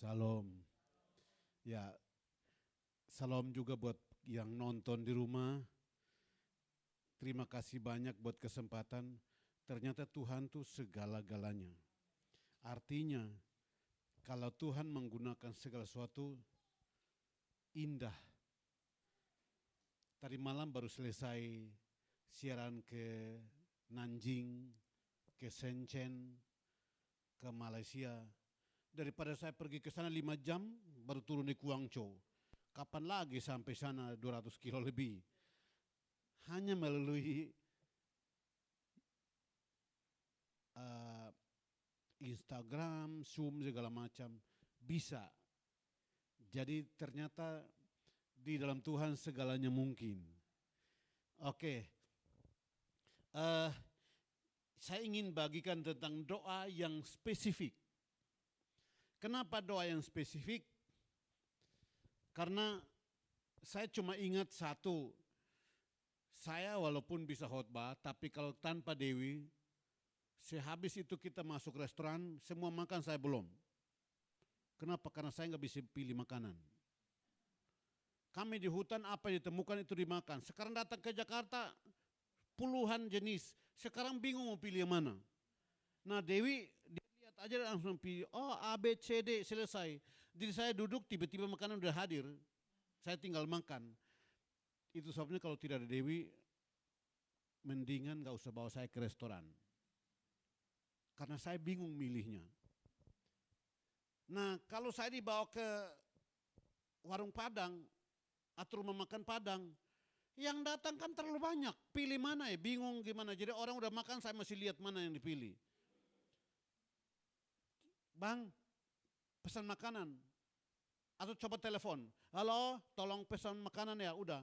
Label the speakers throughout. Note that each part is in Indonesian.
Speaker 1: Salam. Ya, salam juga buat yang nonton di rumah. Terima kasih banyak buat kesempatan. Ternyata Tuhan tuh segala-galanya. Artinya, kalau Tuhan menggunakan segala sesuatu, indah. Tadi malam baru selesai siaran ke Nanjing, ke Shenzhen, ke Malaysia. Daripada saya pergi ke sana 5 jam, baru turun di Guangzhou. Kapan lagi sampai sana 200 kilo lebih? Hanya melalui Instagram, Zoom segala macam bisa. Jadi ternyata di dalam Tuhan segalanya mungkin. Oke, saya ingin bagikan tentang doa yang spesifik. Kenapa doa yang spesifik? Karena saya cuma ingat satu, saya walaupun bisa khotbah, tapi kalau tanpa Dewi, sehabis itu kita masuk restoran, semua makan saya belum. Kenapa? Karena saya nggak bisa pilih makanan. Kami di hutan apa yang ditemukan itu dimakan. Sekarang datang ke Jakarta, puluhan jenis. Sekarang bingung mau pilih yang mana. Nah Dewi, dia lihat aja langsung pilih, oh A, B, C, D, selesai. Jadi saya duduk, tiba-tiba makanan udah hadir. Saya tinggal makan. Itu sebabnya kalau tidak ada Dewi, mendingan gak usah bawa saya ke restoran. Karena saya bingung milihnya. Nah kalau saya dibawa ke warung Padang atau rumah makan Padang, yang datang kan terlalu banyak. Pilih mana ya, bingung gimana. Jadi orang udah makan saya masih lihat mana yang dipilih. Bang, pesan makanan. Atau coba telepon. Halo, tolong pesan makanan ya, udah.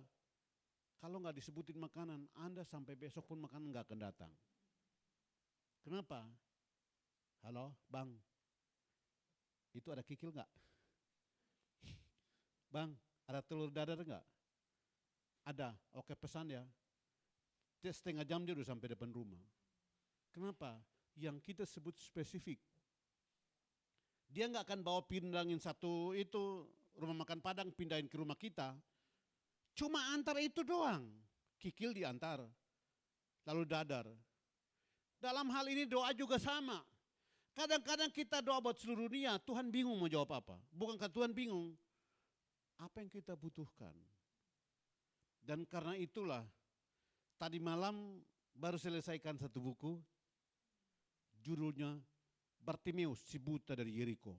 Speaker 1: Kalau nggak disebutin makanan, Anda sampai besok pun makanan nggak akan datang. Kenapa? Halo, Bang. Itu ada kikil nggak? Bang, ada telur dadar nggak? Ada, oke pesan ya. Setengah jam dia udah sampai depan rumah. Kenapa? Yang kita sebut spesifik. Dia nggak akan bawa pindangin satu itu rumah makan Padang pindahin ke rumah kita. Cuma antar itu doang. Kikil diantar. Lalu dadar. Dalam hal ini doa juga sama. Kadang-kadang kita doa buat seluruh dunia, Tuhan bingung mau jawab apa. Bukankah Tuhan bingung? Apa yang kita butuhkan? Dan karena itulah, tadi malam baru selesaikan satu buku, judulnya Bartimeus, si buta dari Yeriko.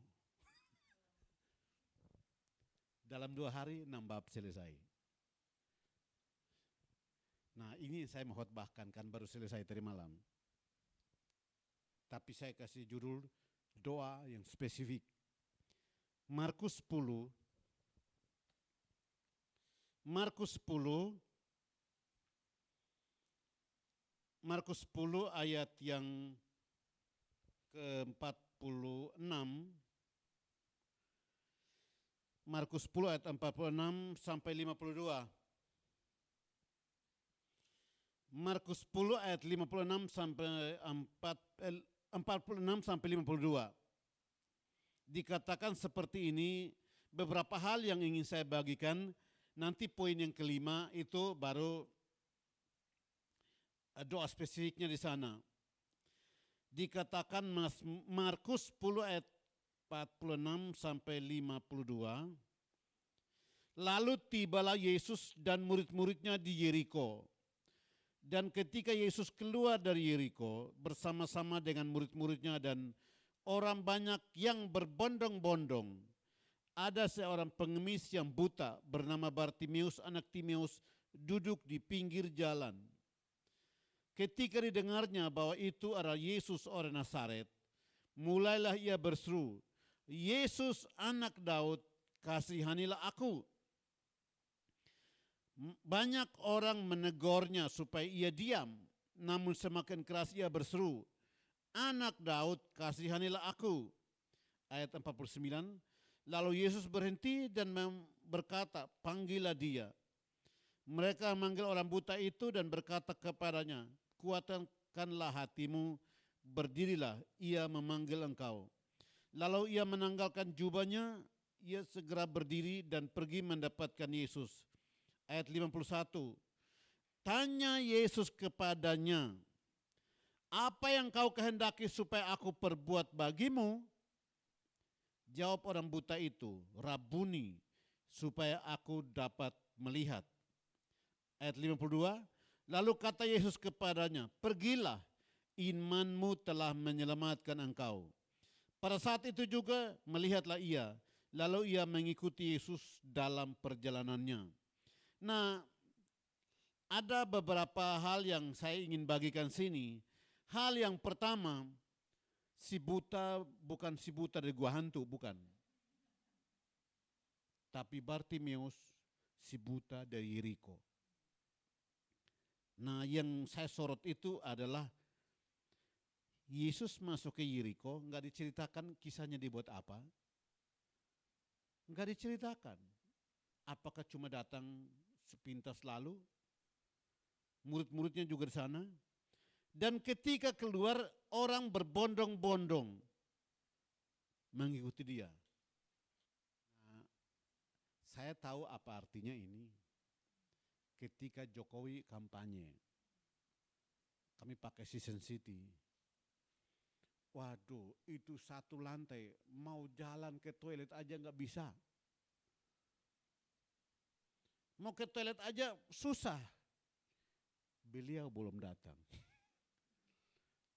Speaker 1: Dalam 2 hari 6 bab selesai. Nah ini saya mau khotbahkan, kan baru selesai tadi malam. Tapi saya kasih judul doa yang spesifik. Markus 10, Markus 10 ayat yang ke-46, Markus 10 ayat 46 sampai 52. Markus 10 ayat 56 sampai 46 sampai 52. Dikatakan seperti ini, beberapa hal yang ingin saya bagikan, nanti poin yang kelima itu baru doa spesifiknya di sana. Dikatakan Markus 10 ayat 46 sampai 52. Lalu tibalah Yesus dan murid-muridnya di Yeriko. Dan ketika Yesus keluar dari Yeriko bersama-sama dengan murid-muridnya dan orang banyak yang berbondong-bondong, ada seorang pengemis yang buta bernama Bartimeus anak Timeus duduk di pinggir jalan. Ketika didengarnya bahwa itu adalah Yesus orang Nazaret, mulailah ia berseru, Yesus anak Daud, kasihanilah aku. Banyak orang menegurnya supaya ia diam, namun semakin keras ia berseru, anak Daud, kasihanilah aku. Ayat 49, lalu Yesus berhenti dan berkata, panggillah dia. Mereka memanggil orang buta itu dan berkata kepadanya, kuatkanlah hatimu, berdirilah, ia memanggil engkau. Lalu ia menanggalkan jubahnya, ia segera berdiri dan pergi mendapatkan Yesus. Ayat 51. Tanya Yesus kepadanya, apa yang kau kehendaki supaya aku perbuat bagimu? Jawab orang buta itu, Rabuni, supaya aku dapat melihat. Ayat 52, lalu kata Yesus kepadanya, pergilah, imanmu telah menyelamatkan engkau. Pada saat itu juga melihatlah ia, lalu ia mengikuti Yesus dalam perjalanannya. Nah, ada beberapa hal yang saya ingin bagikan sini. Hal yang pertama, si buta bukan si buta dari gua hantu, bukan. Tapi Bartimeus si buta dari Yeriko. Nah, yang saya sorot itu adalah Yesus masuk ke Yeriko, nggak diceritakan kisahnya dibuat apa. Nggak diceritakan. Apakah cuma datang sepintas lalu? Murid-muridnya juga di sana. Dan ketika keluar, orang berbondong-bondong mengikuti dia. Nah, saya tahu apa artinya ini. Ketika Jokowi kampanye, kami pakai Season City. Waduh, itu satu lantai, mau jalan ke toilet aja nggak bisa. Mau ke toilet aja susah. Beliau belum datang.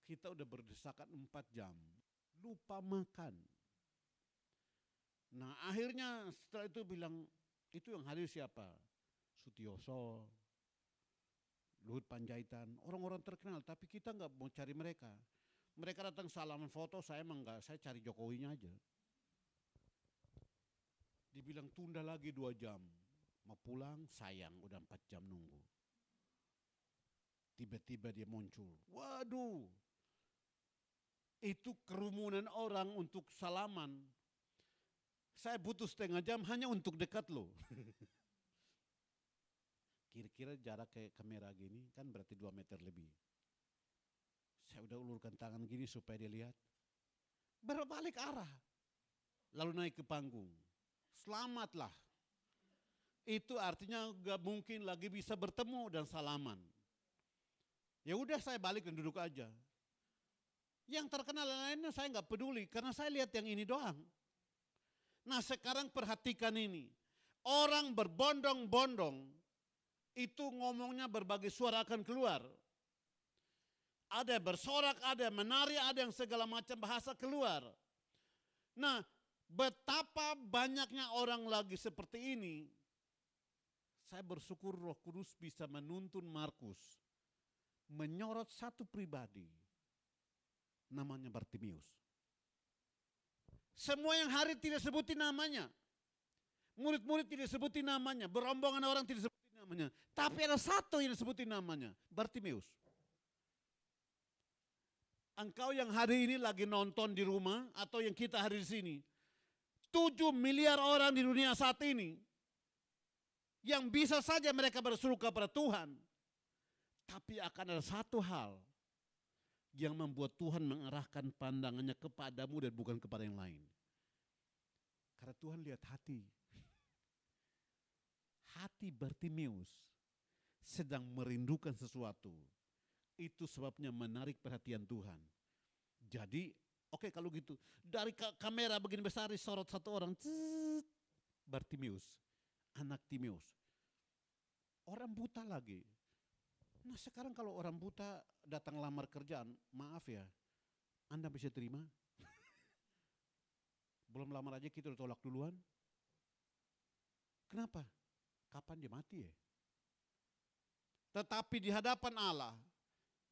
Speaker 1: Kita udah berdesakan 4 jam, lupa makan. Nah akhirnya setelah itu bilang, itu yang hadir siapa? Sutioso, Luhut Panjaitan, orang-orang terkenal, tapi kita nggak mau cari mereka. Mereka datang salaman foto, saya emang enggak, saya cari Jokowinya aja. Dibilang tunda lagi 2 jam, mau pulang sayang udah 4 jam nunggu. Tiba-tiba dia muncul, waduh, itu kerumunan orang untuk salaman. Saya butuh setengah jam hanya untuk dekat loh. Kira-kira jarak ke kamera gini kan berarti 2 meter lebih. Saya udah ulurkan tangan gini supaya dia lihat. Berbalik arah. Lalu naik ke panggung. Selamatlah. Itu artinya gak mungkin lagi bisa bertemu dan salaman. Ya udah saya balik dan duduk aja. Yang terkenal lainnya saya nggak peduli karena saya lihat yang ini doang. Nah sekarang perhatikan ini. Orang berbondong-bondong itu ngomongnya berbagai suara akan keluar. Ada yang bersorak, ada yang menari, ada yang segala macam bahasa keluar. Nah betapa banyaknya orang lagi seperti ini. Saya bersyukur Roh Kudus bisa menuntun Markus menyorot satu pribadi. Namanya Bartimeus. Semua yang hari tidak sebutin namanya. Murid-murid tidak sebutin namanya. Berombongan orang tidak sebutin namanya. Tapi ada satu yang sebutin namanya. Bartimeus. Engkau yang hari ini lagi nonton di rumah atau yang kita hari di sini. 7 miliar orang di dunia saat ini. Yang bisa saja mereka berseru kepada Tuhan. Tapi akan ada satu hal yang membuat Tuhan mengarahkan pandangannya kepadamu dan bukan kepada yang lain. Karena Tuhan lihat hati. Hati Bartimeus sedang merindukan sesuatu. Itu sebabnya menarik perhatian Tuhan. Jadi, oke kalau gitu. Dari kamera begini besar disorot satu orang. Bartimeus, anak Timeus. Orang buta lagi. Nah sekarang kalau orang buta datang lamar kerjaan, maaf ya, Anda bisa terima? Belum lamar aja kita udah tolak duluan. Kenapa? Kapan dia mati ya? Tetapi di hadapan Allah,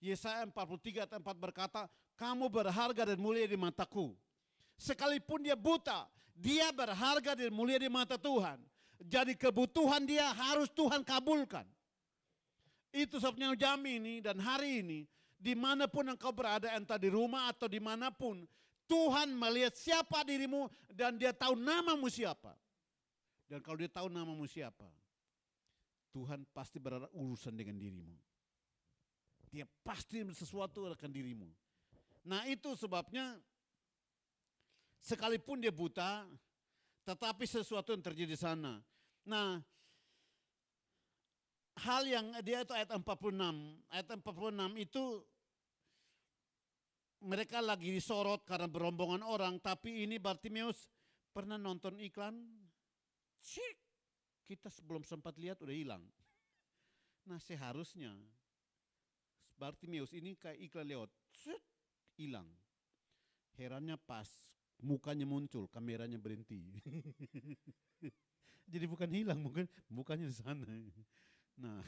Speaker 1: Yesaya 43 ayat 4 berkata, kamu berharga dan mulia di mataku. Sekalipun dia buta, dia berharga dan mulia di mata Tuhan. Jadi kebutuhan dia harus Tuhan kabulkan. Itu sebabnya jam ini dan hari ini, dimanapun engkau berada, entah di rumah atau dimanapun, Tuhan melihat siapa dirimu dan dia tahu namamu siapa. Dan kalau dia tahu namamu siapa, Tuhan pasti berurusan dengan dirimu. Dia pasti sesuatu akan dirimu. Nah itu sebabnya Sekalipun dia buta, tetapi sesuatu yang terjadi di sana. Nah, hal yang dia itu ayat 46. Ayat 46 itu mereka lagi disorot karena berombongan orang, tapi ini Bartimeus pernah nonton iklan? Cik, kita sebelum sempat lihat udah hilang. Nah, seharusnya Bartimeus ini kayak iklan lewat, hilang. Herannya pas mukanya muncul, kameranya berhenti. Jadi bukan hilang, mukanya di sana. Nah,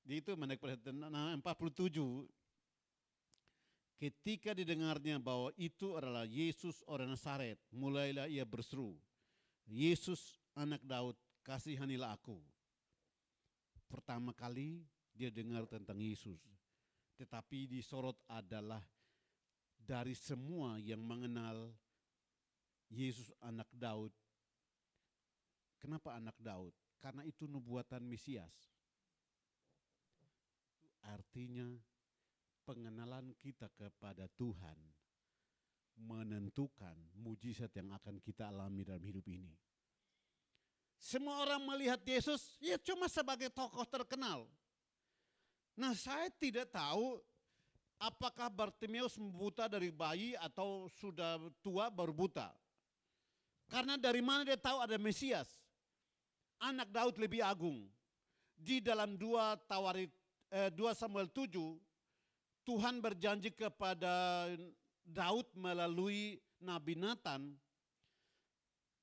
Speaker 1: itu menarik perhatian. Nah, 47, ketika didengarnya bahwa itu adalah Yesus orang Nazaret, mulailah ia berseru, Yesus anak Daud, kasihanilah aku. Pertama kali dia dengar tentang Yesus. Tetapi disorot adalah dari semua yang mengenal Yesus anak Daud. Kenapa anak Daud? Karena itu nubuatan Mesias. Artinya pengenalan kita kepada Tuhan menentukan mujizat yang akan kita alami dalam hidup ini. Semua orang melihat Yesus ya cuma sebagai tokoh terkenal. Nah, saya tidak tahu apakah Bartimeus buta dari bayi atau sudah tua baru buta. Karena dari mana dia tahu ada Mesias? Anak Daud lebih agung. Di dalam 2 Samuel 7, Tuhan berjanji kepada Daud melalui Nabi Nathan.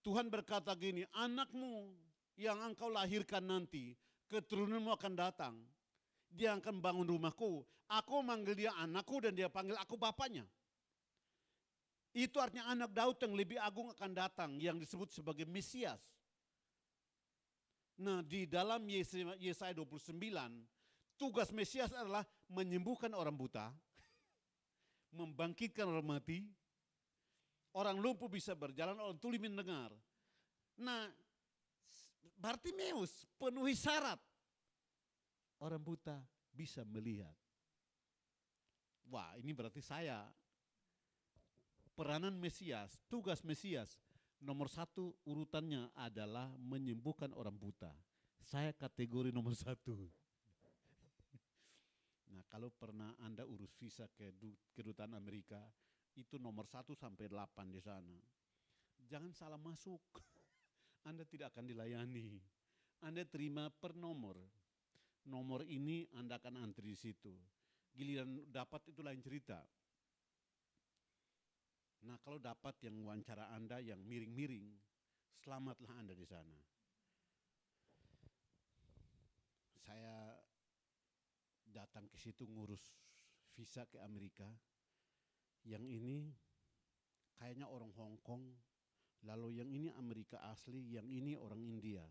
Speaker 1: Tuhan berkata gini, anakmu yang engkau lahirkan nanti, keturunanmu akan datang. Dia akan bangun rumahku. Aku manggil dia anakku dan dia panggil aku bapaknya. Itu artinya anak Daud yang lebih agung akan datang, yang disebut sebagai Mesias. Nah, di dalam Yesaya 29, tugas Mesias adalah menyembuhkan orang buta, membangkitkan orang mati, orang lumpuh bisa berjalan, orang tuli mendengar. Nah, Bartimeus penuhi syarat. Orang buta bisa melihat. Wah, ini berarti saya. Peranan Mesias, tugas Mesias, nomor 1 urutannya adalah menyembuhkan orang buta. Saya kategori nomor 1. Nah, kalau pernah Anda urus visa ke kedutaan Amerika, itu nomor 1 sampai 8 di sana. Jangan salah masuk. Anda tidak akan dilayani. Anda terima per nomor. Nomor ini Anda akan antri di situ. Giliran dapat itu lain cerita. Nah, kalau dapat yang wawancara Anda yang miring-miring, selamatlah Anda di sana. Saya datang ke situ ngurus visa ke Amerika. Yang ini kayaknya orang Hong Kong, lalu yang ini Amerika asli, yang ini orang India.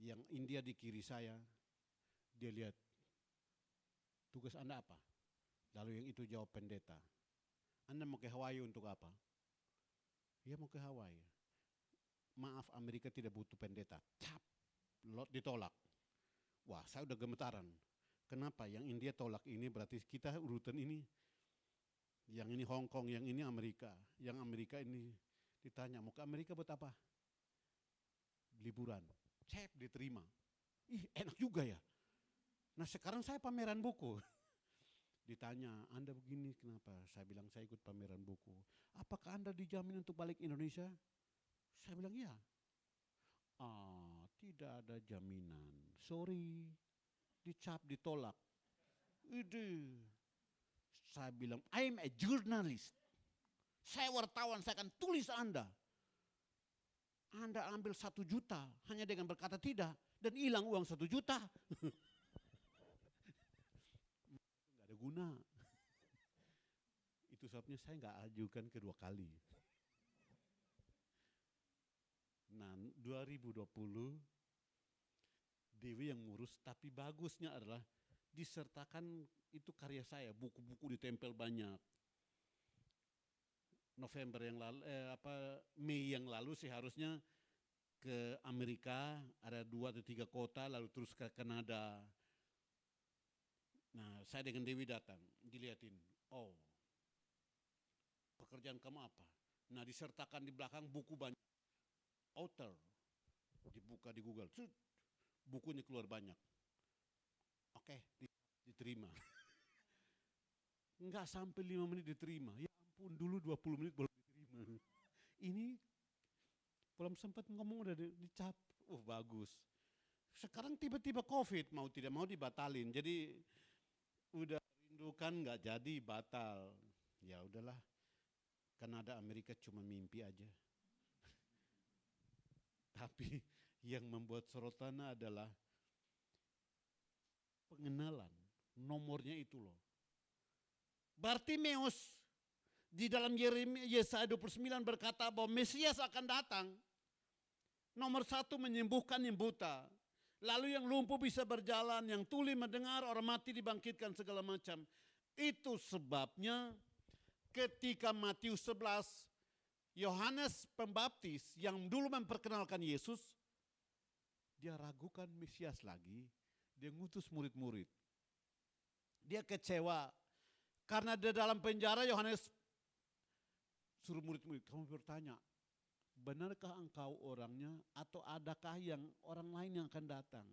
Speaker 1: Yang India di kiri saya, dia lihat, tugas Anda apa? Lalu yang itu jawab pendeta. Anda mau ke Hawaii untuk apa? Iya mau ke Hawaii. Maaf, Amerika tidak butuh pendeta. Cap, ditolak. Wah, saya udah gemetaran. Kenapa? Yang India tolak ini berarti kita urutan ini. Yang ini Hong Kong, yang ini Amerika. Yang Amerika ini ditanya, mau ke Amerika buat apa? Liburan. Cep, diterima. Ih, enak juga ya. Nah, sekarang saya pameran buku. Ditanya, Anda begini kenapa? Saya bilang saya ikut pameran buku. Apakah Anda dijamin untuk balik Indonesia? Saya bilang iya. Tidak ada jaminan. Sorry, dicap, ditolak. Ide. Saya bilang, I'm a journalist. Saya wartawan, saya akan tulis Anda. Anda ambil 1 juta hanya dengan berkata tidak dan hilang uang 1 juta. Nggak ada guna. Itu sebabnya saya nggak ajukan kedua kali. Nah, 2020 Dewi yang ngurus, tapi bagusnya adalah disertakan itu karya saya, buku-buku ditempel banyak. November yang lalu, Mei yang lalu seharusnya ke Amerika, ada 2 atau 3 kota, lalu terus ke Kanada. Nah, saya dengan Dewi datang, dilihatin, oh, pekerjaan kamu apa? Nah, disertakan di belakang buku banyak. Author, dibuka di Google, bukunya keluar banyak. Oke, diterima. Enggak sampai 5 menit diterima. Ya ampun, dulu 20 menit belum diterima. Ini belum sempat ngomong udah dicap. Bagus. Sekarang tiba-tiba COVID, mau tidak mau dibatalin. Jadi udah rindukan nggak jadi, batal. Ya udahlah, Kanada Amerika cuma mimpi aja. Tapi yang membuat sorotan adalah pengenalan, nomornya itu loh. Bartimeus di dalam Yesaya 29 berkata bahwa Mesias akan datang. Nomor 1 menyembuhkan yang buta. Lalu yang lumpuh bisa berjalan, yang tuli mendengar, orang mati dibangkitkan, segala macam. Itu sebabnya ketika Matius 11, Yohanes Pembaptis yang dulu memperkenalkan Yesus, dia ragukan Mesias lagi, dia ngutus murid-murid. Dia kecewa karena di dalam penjara Yohanes suruh murid-murid, kamu bertanya, benarkah engkau orangnya atau adakah yang orang lain yang akan datang?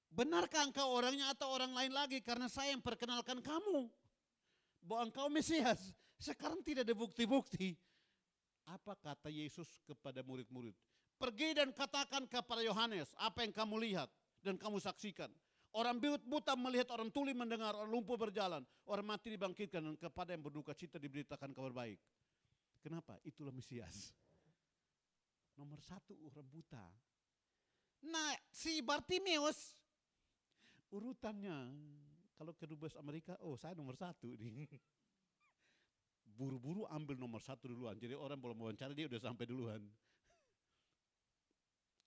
Speaker 1: Benarkah engkau orangnya atau orang lain lagi? Karena saya yang perkenalkan kamu bahwa engkau Mesias. Sekarang tidak ada bukti-bukti. Apa kata Yesus kepada murid-murid? Pergi dan katakan kepada Yohanes apa yang kamu lihat dan kamu saksikan. Orang buta melihat, orang tuli mendengar, orang lumpuh berjalan, orang mati dibangkitkan, dan kepada yang berduka cita diberitakan kabar baik. Kenapa? Itulah Mesias. Nomor 1 orang buta. Nah, si Bartimeus urutannya kalau ke dubes Amerika, saya nomor 1 nih. Buru-buru ambil nomor 1 duluan. Jadi orang belum wawancara dia udah sampai duluan.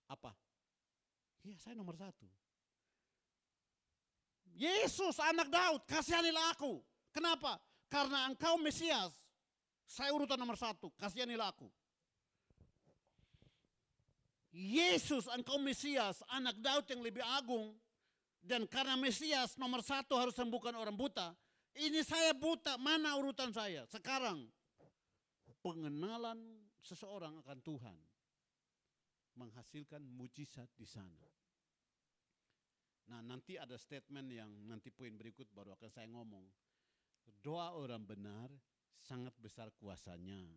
Speaker 1: Apa? Iya, saya nomor 1. Yesus anak Daud, kasihanilah aku. Kenapa? Karena engkau Mesias. Saya urutan nomor 1, kasihanilah aku. Yesus engkau Mesias, anak Daud yang lebih agung. Dan karena Mesias nomor 1 harus sembuhkan orang buta. Ini saya buta, mana urutan saya? Sekarang pengenalan seseorang akan Tuhan menghasilkan mujizat di sana. Nah, nanti ada statement yang nanti poin berikut baru akan saya ngomong. Doa orang benar sangat besar kuasanya.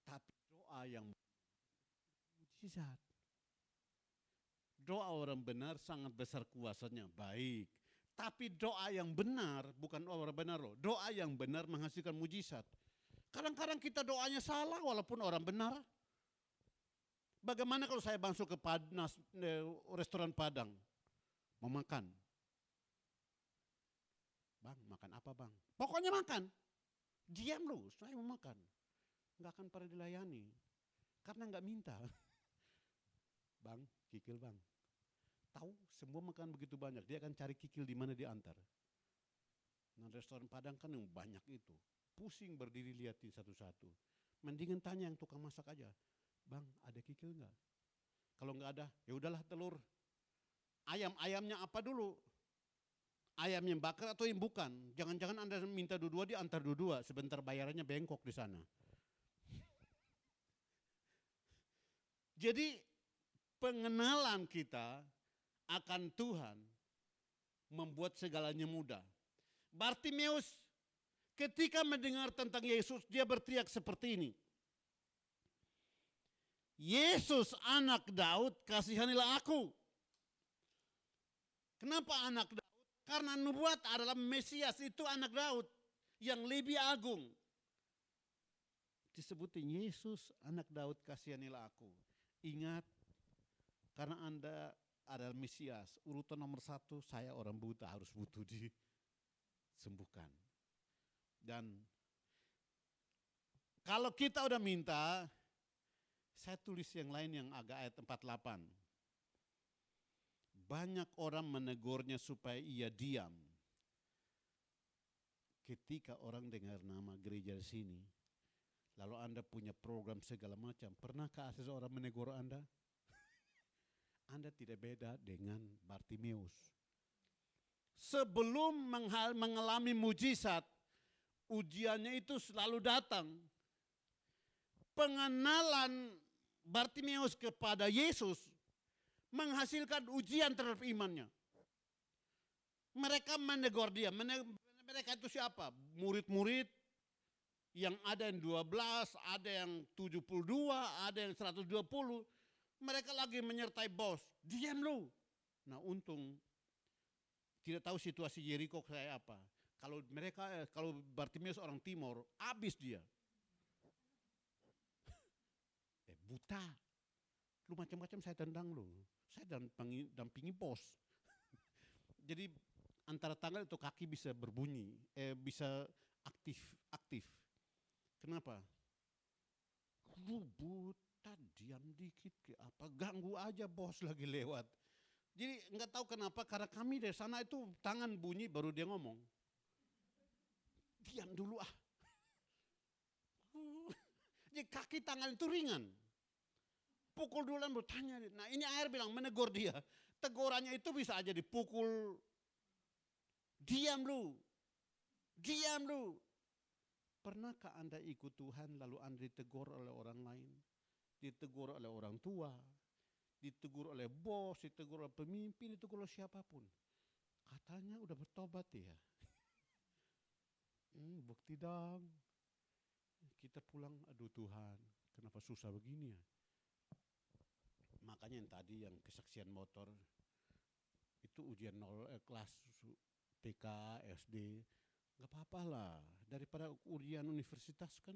Speaker 1: Tapi doa yang mujizat. Doa orang benar sangat besar kuasanya, baik. Tapi doa yang benar, bukan orang benar loh. Doa yang benar menghasilkan mujizat. Kadang-kadang kita doanya salah walaupun orang benar. Bagaimana kalau saya masuk ke restoran Padang, mau makan. Bang, makan apa bang? Pokoknya makan. Diam lu, saya mau makan. Nggak akan pernah dilayani. Karena nggak minta. Bang, kikil bang. Tahu semua makan begitu banyak, dia akan cari kikil di mana diantar. Nah, restoran Padang kan yang banyak itu. Pusing berdiri liatin satu-satu. Mendingan tanya yang tukang masak aja. Bang, ada kikil nggak? Kalau nggak ada, ya udahlah telur. Ayamnya apa dulu? Ayam yang bakar atau yang bukan? Jangan-jangan Anda minta dua-dua, dia antar dua-dua. Sebentar bayarannya bengkok di sana. Jadi pengenalan kita akan Tuhan membuat segalanya mudah. Bartimeus ketika mendengar tentang Yesus, dia berteriak seperti ini. Yesus anak Daud, kasihanilah aku. Kenapa anak Daud? Karena nubuat adalah Mesias itu anak Daud yang lebih agung. Disebutin Yesus anak Daud, kasihanilah aku. Ingat, karena Anda adalah Mesias, urutan nomor 1 saya orang buta harus butuh disembuhkan. Dan kalau kita udah minta, saya tulis yang lain yang agak ayat 48. Banyak orang menegurnya supaya ia diam. Ketika orang dengar nama gereja di sini, lalu Anda punya program segala macam, pernahkah seseorang menegur Anda? Anda tidak beda dengan Bartimeus. Sebelum mengalami mujizat, Ujiannya itu selalu datang. Pengenalan Bartimeus kepada Yesus menghasilkan ujian terhadap imannya. Mereka menegur dia. Mereka itu siapa? Murid-murid yang ada yang 12, ada yang 72, ada yang 120. Mereka lagi menyertai bos. Diam lu. Nah untung tidak tahu situasi Yeriko kayak apa. Kalau Bartimeus orang timur, habis dia. Buta. Lu macam-macam saya tendang lu. Saya dampingi bos. Jadi antara tangan atau kaki bisa berbunyi, bisa aktif. Kenapa? Lu buta, diam dikit ke apa? Ganggu aja bos lagi lewat. Jadi nggak tahu kenapa, karena kami dari sana itu tangan bunyi baru dia ngomong. Diam dulu ah. Jadi kaki tangan itu ringan. Pukul duluan bertanya. Nah ini air bilang menegur dia. Tegurannya itu bisa aja dipukul. Diam lu. Pernahkah Anda ikut Tuhan lalu Anda ditegur oleh orang lain? Ditegur oleh orang tua. Ditegur oleh bos, ditegur oleh pemimpin, ditegur oleh siapapun. Katanya udah bertobat ya. Bukti dong. Kita pulang, aduh Tuhan, kenapa susah begini ya? Makanya yang tadi yang kesaksian motor itu ujian kelas TK, SD, nggak apa-apa lah. Daripada ujian universitas kan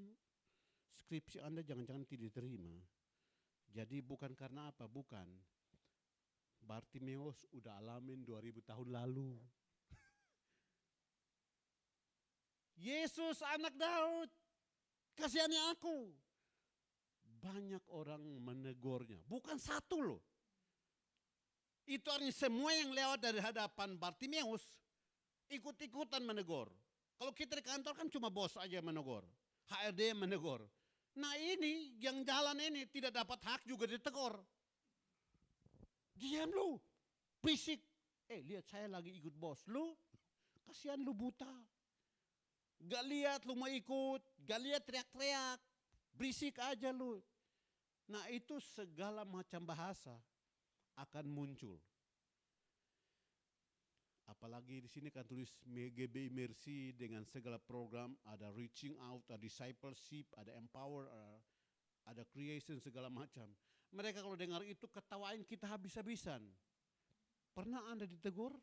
Speaker 1: skripsi Anda jangan-jangan tidak diterima. Jadi bukan karena apa, bukan. Bartimeus udah alamin 2000 tahun lalu. Yesus anak Daud, kasihani aku. Banyak orang menegurnya, bukan satu loh. Itu artinya semua yang lewat dari hadapan Bartimeus ikut-ikutan menegur. Kalau kita di kantor kan cuma bos aja menegur, HRD menegur. Nah ini yang jalan ini tidak dapat hak juga ditegur. Diam lu, berisik. Lihat saya lagi ikut bos, lu kasihan lu buta. Gak lihat lu mau ikut, gak lihat teriak-teriak, berisik aja lu. Nah itu segala macam bahasa akan muncul. Apalagi di sini kan tulis GB Mercy dengan segala program, ada reaching out, ada discipleship, ada empower, ada creation segala macam. Mereka kalau dengar itu ketawain kita habis-habisan. Pernah Anda ditegur?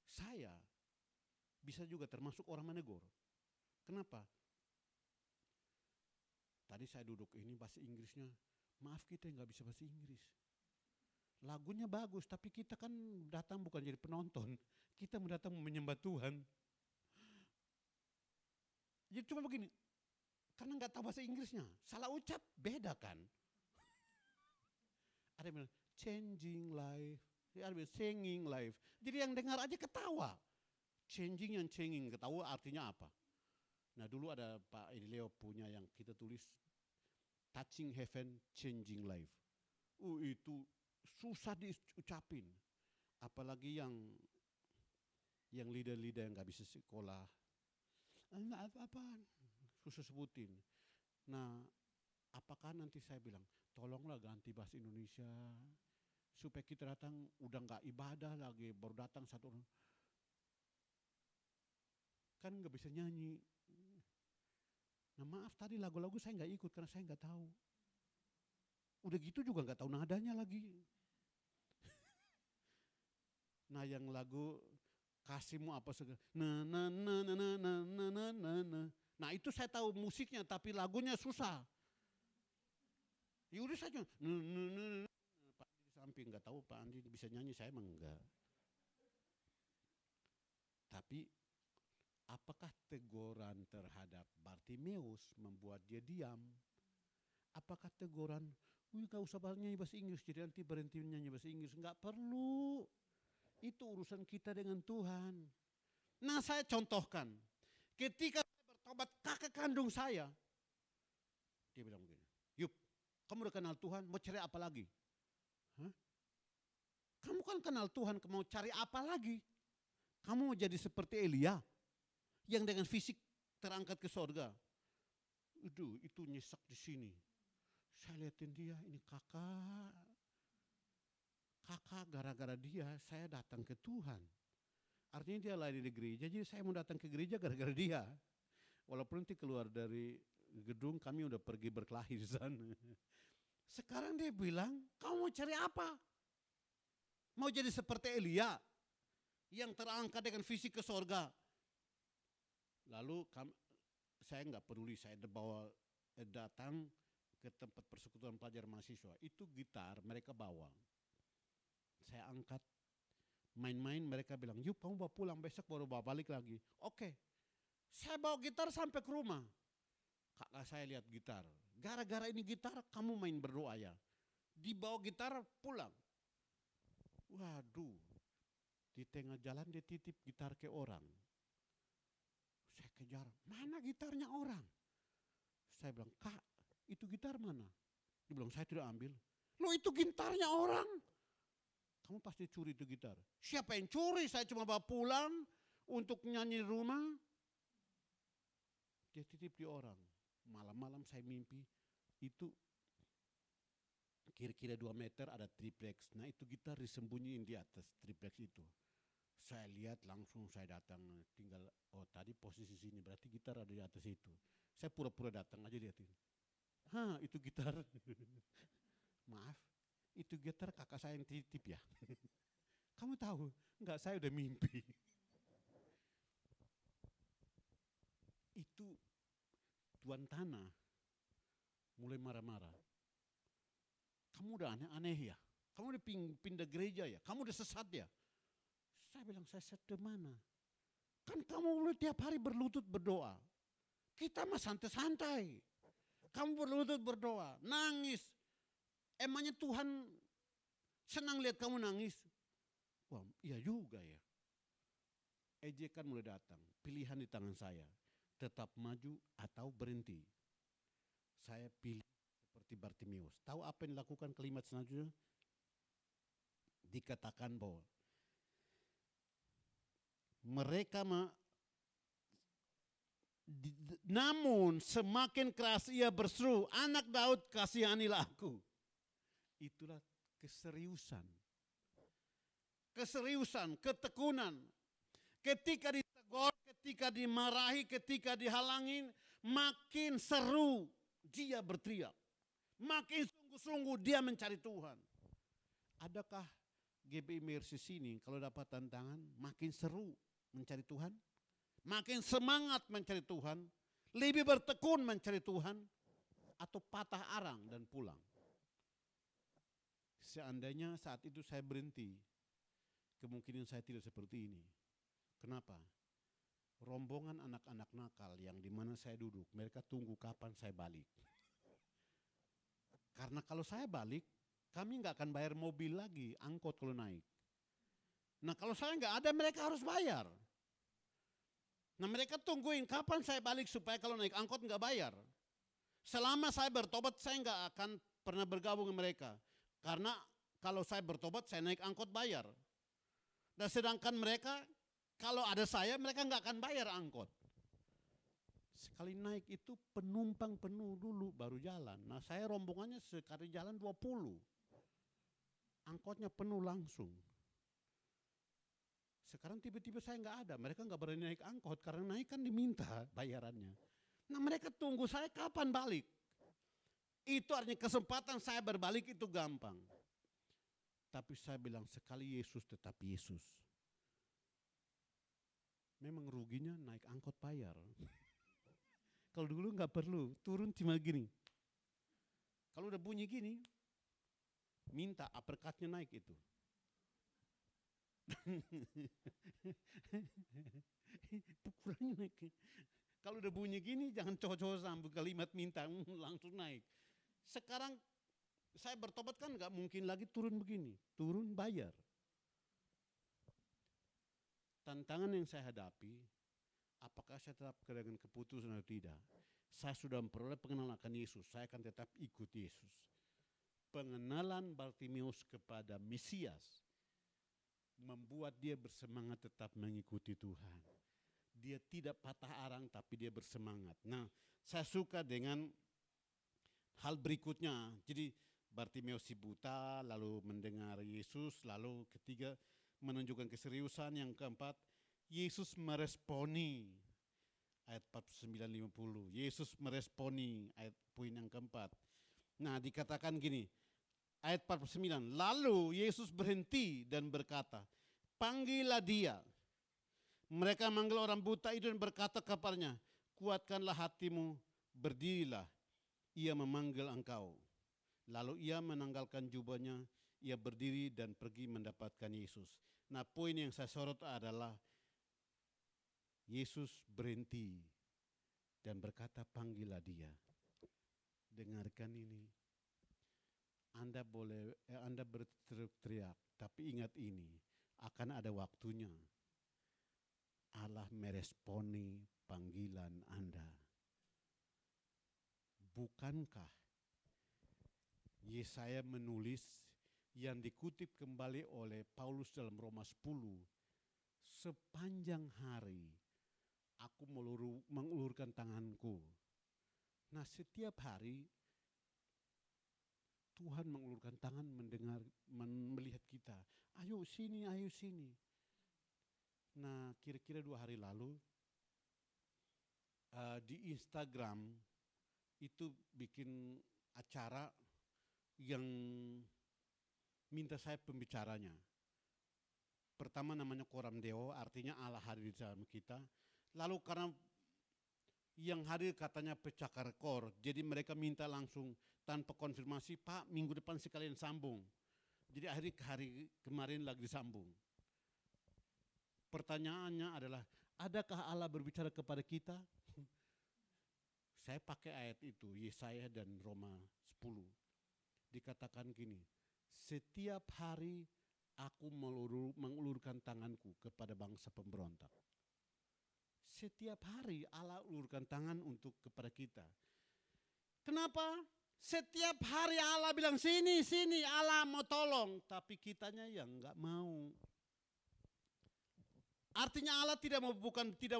Speaker 1: Saya bisa juga termasuk orang menegur. Kenapa? Tadi saya duduk ini bahasa Inggrisnya, maaf kita nggak bisa bahasa Inggris. Lagunya bagus, tapi kita kan datang bukan jadi penonton, kita datang menyembah Tuhan. Jadi cuma begini, karena nggak tahu bahasa Inggrisnya, salah ucap beda kan. Ada yang bilang changing life, ada yang bilang singing life. Jadi yang dengar aja ketawa. Changing yang changing, ketawa artinya apa? Nah dulu ada Pak Edileo punya yang kita tulis Touching Heaven, Changing Life. Itu susah diucapin. Apalagi yang leader-leader yang gak bisa sekolah. Apa-apaan, susah sebutin. Nah apakah nanti saya bilang, tolonglah ganti bahasa Indonesia. Supaya kita datang udah gak ibadah lagi, baru datang satu orang. Kan gak bisa nyanyi. Nah maaf tadi lagu-lagu saya nggak ikut karena saya nggak tahu. Udah gitu juga nggak tahu nadanya lagi. Nah yang lagu kasihmu apa segala, nah itu saya tahu musiknya tapi lagunya susah. Ya udah saja, Pak Andi di samping nggak tahu Pak Andi bisa nyanyi, saya emang enggak. Tapi apakah teguran terhadap Bartimeus membuat dia diam? Apakah teguran, gak usah nyanyi bahasa Inggris, jadi nanti berhenti nyanyi bahasa Inggris. Enggak perlu, itu urusan kita dengan Tuhan. Nah saya contohkan, ketika saya bertobat kakak kandung saya, dia bilang begini, Yup, kamu udah kenal Tuhan, mau cari apa lagi? Hah? Kamu kan kenal Tuhan, mau cari apa lagi? Kamu mau jadi seperti Elia? yang dengan fisik terangkat ke sorga. Aduh, itu nyesek di sini. Saya liatin dia, ini kakak gara-gara dia saya datang ke Tuhan. Artinya dia lahir di gereja, jadi saya mau datang ke gereja gara-gara dia. Walaupun nanti keluar dari gedung kami udah pergi berkelahi di sana. Sekarang dia bilang, kamu mau cari apa? Mau jadi seperti Elia yang terangkat dengan fisik ke sorga. Lalu saya nggak peduli, saya datang ke tempat persekutuan pelajar mahasiswa. Itu gitar mereka bawa. Saya angkat, main-main mereka bilang, yuk kamu bawa pulang, besok baru bawa balik lagi. Oke, saya bawa gitar sampai ke rumah. Kakak saya lihat gitar, gara-gara ini gitar kamu main berdoa ya. Dibawa gitar pulang. Waduh, di tengah jalan dia titip gitar ke orang. Saya kejar, mana gitarnya orang? Saya bilang, kak itu gitar mana? Dia bilang, saya tidak ambil. Loh itu gitarnya orang. Kamu pasti curi itu gitar. Siapa yang curi? Saya cuma bawa pulang untuk nyanyi di rumah. Dia titip di orang. Malam-malam saya mimpi itu kira-kira 2 meter ada triplex. Nah itu gitar disembunyiin di atas triplex itu. Saya lihat langsung saya datang, tinggal oh tadi posisi sini berarti gitar ada di atas itu. Saya pura-pura datang aja liatin. Hah itu gitar. Maaf, itu gitar kakak saya yang titip ya. Kamu tahu? Enggak, saya udah mimpi. Itu tuan tanah mulai marah-marah. Kamu udah aneh-aneh ya? Kamu udah pindah gereja ya? Kamu udah sesat ya? Saya bilang, saya sesat mana? Kan kamu udah tiap hari berlutut berdoa. Kita mah santai-santai. Kamu berlutut berdoa, nangis. Emangnya Tuhan senang lihat kamu nangis? Wah, iya juga ya. Ejekan mulai datang, pilihan di tangan saya. Tetap maju atau berhenti. Saya pilih seperti Bartimeus. Tahu apa yang dilakukan kalimat selanjutnya? Dikatakan bahwa mereka namun semakin keras ia berseru, anak Daud kasihanilah aku. Itulah keseriusan. Keseriusan, ketekunan. Ketika ditegur, ketika dimarahi, ketika dihalangin, makin seru dia berteriak. Makin sungguh-sungguh dia mencari Tuhan. Adakah GBI Mercy sini kalau dapat tantangan makin seru mencari Tuhan? Makin semangat mencari Tuhan? Lebih bertekun mencari Tuhan? Atau patah arang dan pulang? Seandainya saat itu saya berhenti, kemungkinan saya tidak seperti ini. Kenapa? Rombongan anak-anak nakal yang di mana saya duduk, mereka tunggu kapan saya balik. Karena kalau saya balik, kami nggak akan bayar mobil lagi, angkot kalau naik. Nah kalau saya nggak ada, mereka harus bayar. Nah mereka tungguin kapan saya balik supaya kalau naik angkot nggak bayar. Selama saya bertobat, saya nggak akan pernah bergabung dengan mereka. Karena kalau saya bertobat, saya naik angkot bayar. Dan sedangkan mereka, kalau ada saya, mereka nggak akan bayar angkot. Sekali naik itu penumpang penuh dulu baru jalan. Nah saya rombongannya sekali jalan 20. Angkotnya penuh langsung. Sekarang tiba-tiba saya nggak ada, mereka nggak berani naik angkot karena naik kan diminta bayarannya. Nah mereka tunggu saya kapan balik. Itu artinya kesempatan saya berbalik itu gampang. Tapi saya bilang sekali Yesus tetap Yesus. Memang ruginya naik angkot bayar. Kalau dulu nggak perlu, turun cuma gini. Kalau udah bunyi gini, minta uppercutnya naik itu. Pukulannya naik. Kalau udah bunyi gini jangan cowok-cowok sambung kalimat minta langsung naik. Sekarang saya bertobat kan nggak mungkin lagi turun begini, turun bayar. Tantangan yang saya hadapi, apakah saya tetap dengan keputusan atau tidak? Saya sudah memperoleh pengenalan akan Yesus, saya akan tetap ikut Yesus. Pengenalan Bartimeus kepada Mesias membuat dia bersemangat tetap mengikuti Tuhan. Dia tidak patah arang tapi dia bersemangat. Nah, saya suka dengan hal berikutnya. Jadi Bartimeus si buta, lalu mendengar Yesus, lalu ketiga menunjukkan keseriusan, yang keempat Yesus meresponi ayat 49-50. Yesus meresponi ayat poin yang keempat. Nah, dikatakan gini, ayat 49, lalu Yesus berhenti dan berkata, panggillah dia. Mereka manggil orang buta itu dan berkata kepadanya, kuatkanlah hatimu, berdirilah, ia memanggil engkau. Lalu ia menanggalkan jubahnya, ia berdiri dan pergi mendapatkan Yesus. Nah, poin yang saya sorot adalah Yesus berhenti dan berkata, panggillah dia. Dengarkan ini. Anda berteriak, tapi ingat ini, akan ada waktunya Allah meresponi panggilan Anda. Bukankah Yesaya menulis yang dikutip kembali oleh Paulus dalam Roma 10, sepanjang hari aku mengulurkan tanganku. Nah, setiap hari Tuhan mengulurkan tangan melihat kita. Ayo sini, ayo sini. Nah, kira-kira 2 hari lalu di Instagram itu bikin acara yang minta saya pembicaranya. Pertama namanya Koram Deo, artinya Allah hadir di dalam kita. Lalu karena yang hadir katanya pecakar rekor, jadi mereka minta langsung tanpa konfirmasi, Pak minggu depan sekalian sambung. Jadi hari kemarin lagi disambung. Pertanyaannya adalah, adakah Allah berbicara kepada kita? Saya pakai ayat itu, Yesaya dan Roma 10. Dikatakan gini, setiap hari aku mengulurkan tanganku kepada bangsa pemberontak. Setiap hari Allah ulurkan tangan untuk kepada kita. Kenapa? Setiap hari Allah bilang sini, sini, Allah mau tolong. Tapi kitanya yang enggak mau. Artinya Allah tidak mau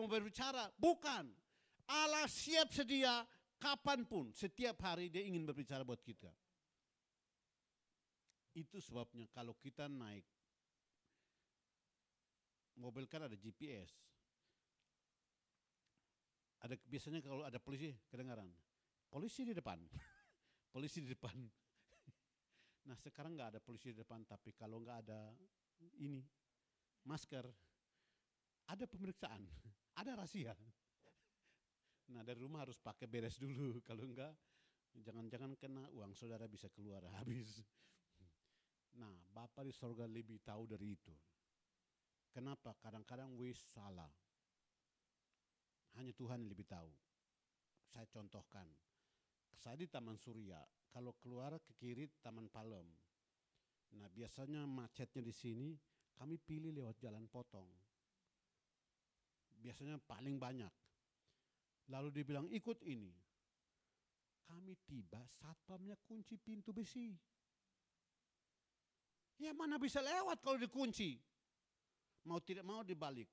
Speaker 1: berbicara. Bukan. Allah siap sedia kapanpun. Setiap hari dia ingin berbicara buat kita. Itu sebabnya kalau kita naik mobil kan ada GPS. Biasanya kalau ada polisi kedengaran. Polisi di depan. Polisi di depan. Nah, sekarang nggak ada polisi di depan, tapi kalau nggak ada ini masker, ada pemeriksaan, ada rahasia. Nah, dari rumah harus pakai beres dulu, kalau enggak jangan-jangan kena uang saudara bisa keluar habis. Nah, Bapa di sorga lebih tahu dari itu. Kenapa? Kadang-kadang salah. Hanya Tuhan yang lebih tahu. Saya contohkan. Saya di Taman Surya, kalau keluar ke kiri Taman Palem. Nah, biasanya macetnya di sini, kami pilih lewat jalan potong. Biasanya paling banyak. Lalu dia bilang, ikut ini. Kami tiba, satpamnya kunci pintu besi. Ya mana bisa lewat kalau dikunci. Mau tidak mau dibalik.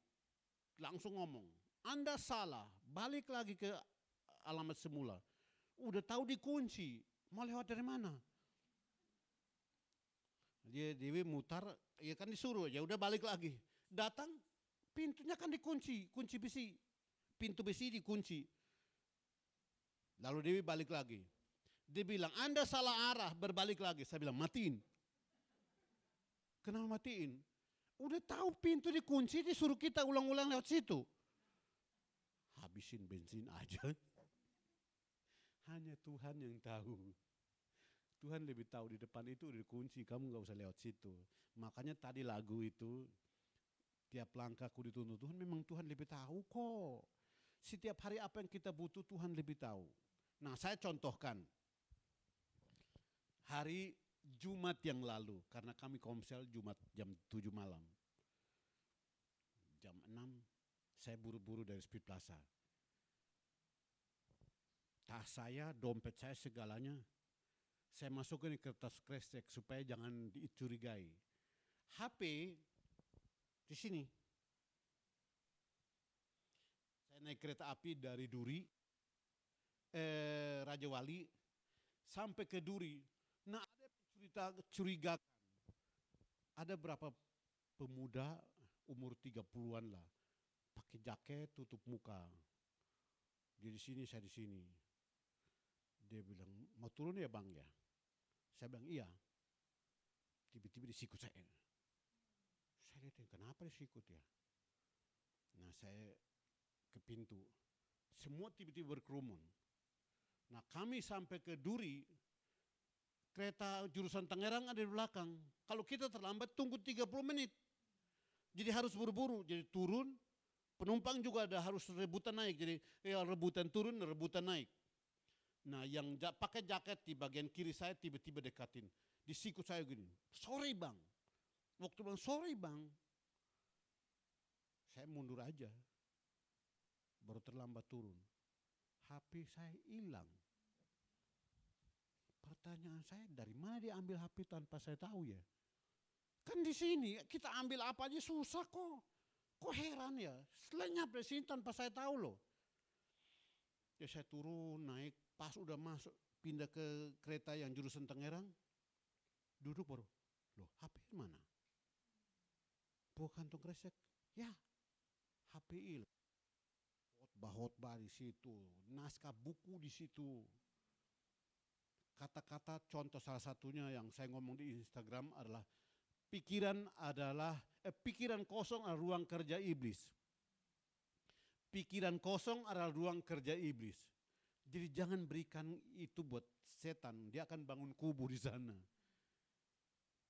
Speaker 1: Langsung ngomong, Anda salah, balik lagi ke alamat semula. Udah tahu dikunci, mau lewat dari mana? Dewi mutar, ya kan disuruh, ya udah balik lagi. Datang, pintunya kan dikunci, kunci besi. Pintu besi dikunci. Lalu Dewi balik lagi. Dia bilang, Anda salah arah, berbalik lagi. Saya bilang, matiin. Kenapa matiin? Udah tahu pintu dikunci, disuruh kita ulang-ulang lewat situ. Habisin bensin aja. Hanya Tuhan yang tahu. Tuhan lebih tahu di depan itu udah dikunci, kamu gak usah lewat situ. Makanya tadi lagu itu, tiap langkahku dituntun Tuhan, memang Tuhan lebih tahu kok. Setiap hari apa yang kita butuh Tuhan lebih tahu. Nah, saya contohkan. Hari Jumat yang lalu, karena kami komsel Jumat jam 7 malam. Jam 6 saya buru-buru dari Speed Plaza. Tas saya, dompet saya, segalanya saya masukin ke kertas kresek supaya jangan dicurigai. HP di sini. naik kereta api dari Duri, Raja Wali, sampai ke Duri. Nah ada cerita curigakan, ada berapa pemuda umur 30-an lah, pakai jaket tutup muka. Dia di sini, saya di sini. Dia bilang, mau turun ya bang ya? Saya bilang iya. Tiba-tiba disikut saya. Saya lihat, kenapa disikut ya? Nah saya ke pintu. Semua tiba-tiba berkerumun. Nah kami sampai ke Duri, kereta jurusan Tangerang ada di belakang. Kalau kita terlambat tunggu 30 menit. Jadi harus buru-buru, jadi turun, penumpang juga ada harus rebutan naik. Jadi ya rebutan turun, rebutan naik. Nah yang pakai jaket di bagian kiri saya tiba-tiba dekatin. Disikut saya gini, sorry bang. Waktu bilang sorry bang, saya mundur aja. Baru terlambat turun. HP saya hilang. Pertanyaan saya, dari mana dia ambil HP tanpa saya tahu ya? Kan di sini kita ambil apa aja susah kok. Kok heran ya? Lenyap dari sini tanpa saya tahu loh. Ya saya turun, naik, pas udah masuk, pindah ke kereta yang jurusan Tangerang, duduk baru, loh HP mana? Bawa kantong kresek, ya HP hilang. Khotbah di situ, naskah buku di situ. Kata-kata contoh salah satunya yang saya ngomong di Instagram adalah pikiran kosong adalah ruang kerja iblis. Pikiran kosong adalah ruang kerja iblis. Jadi jangan berikan itu buat setan, dia akan bangun kubu di sana.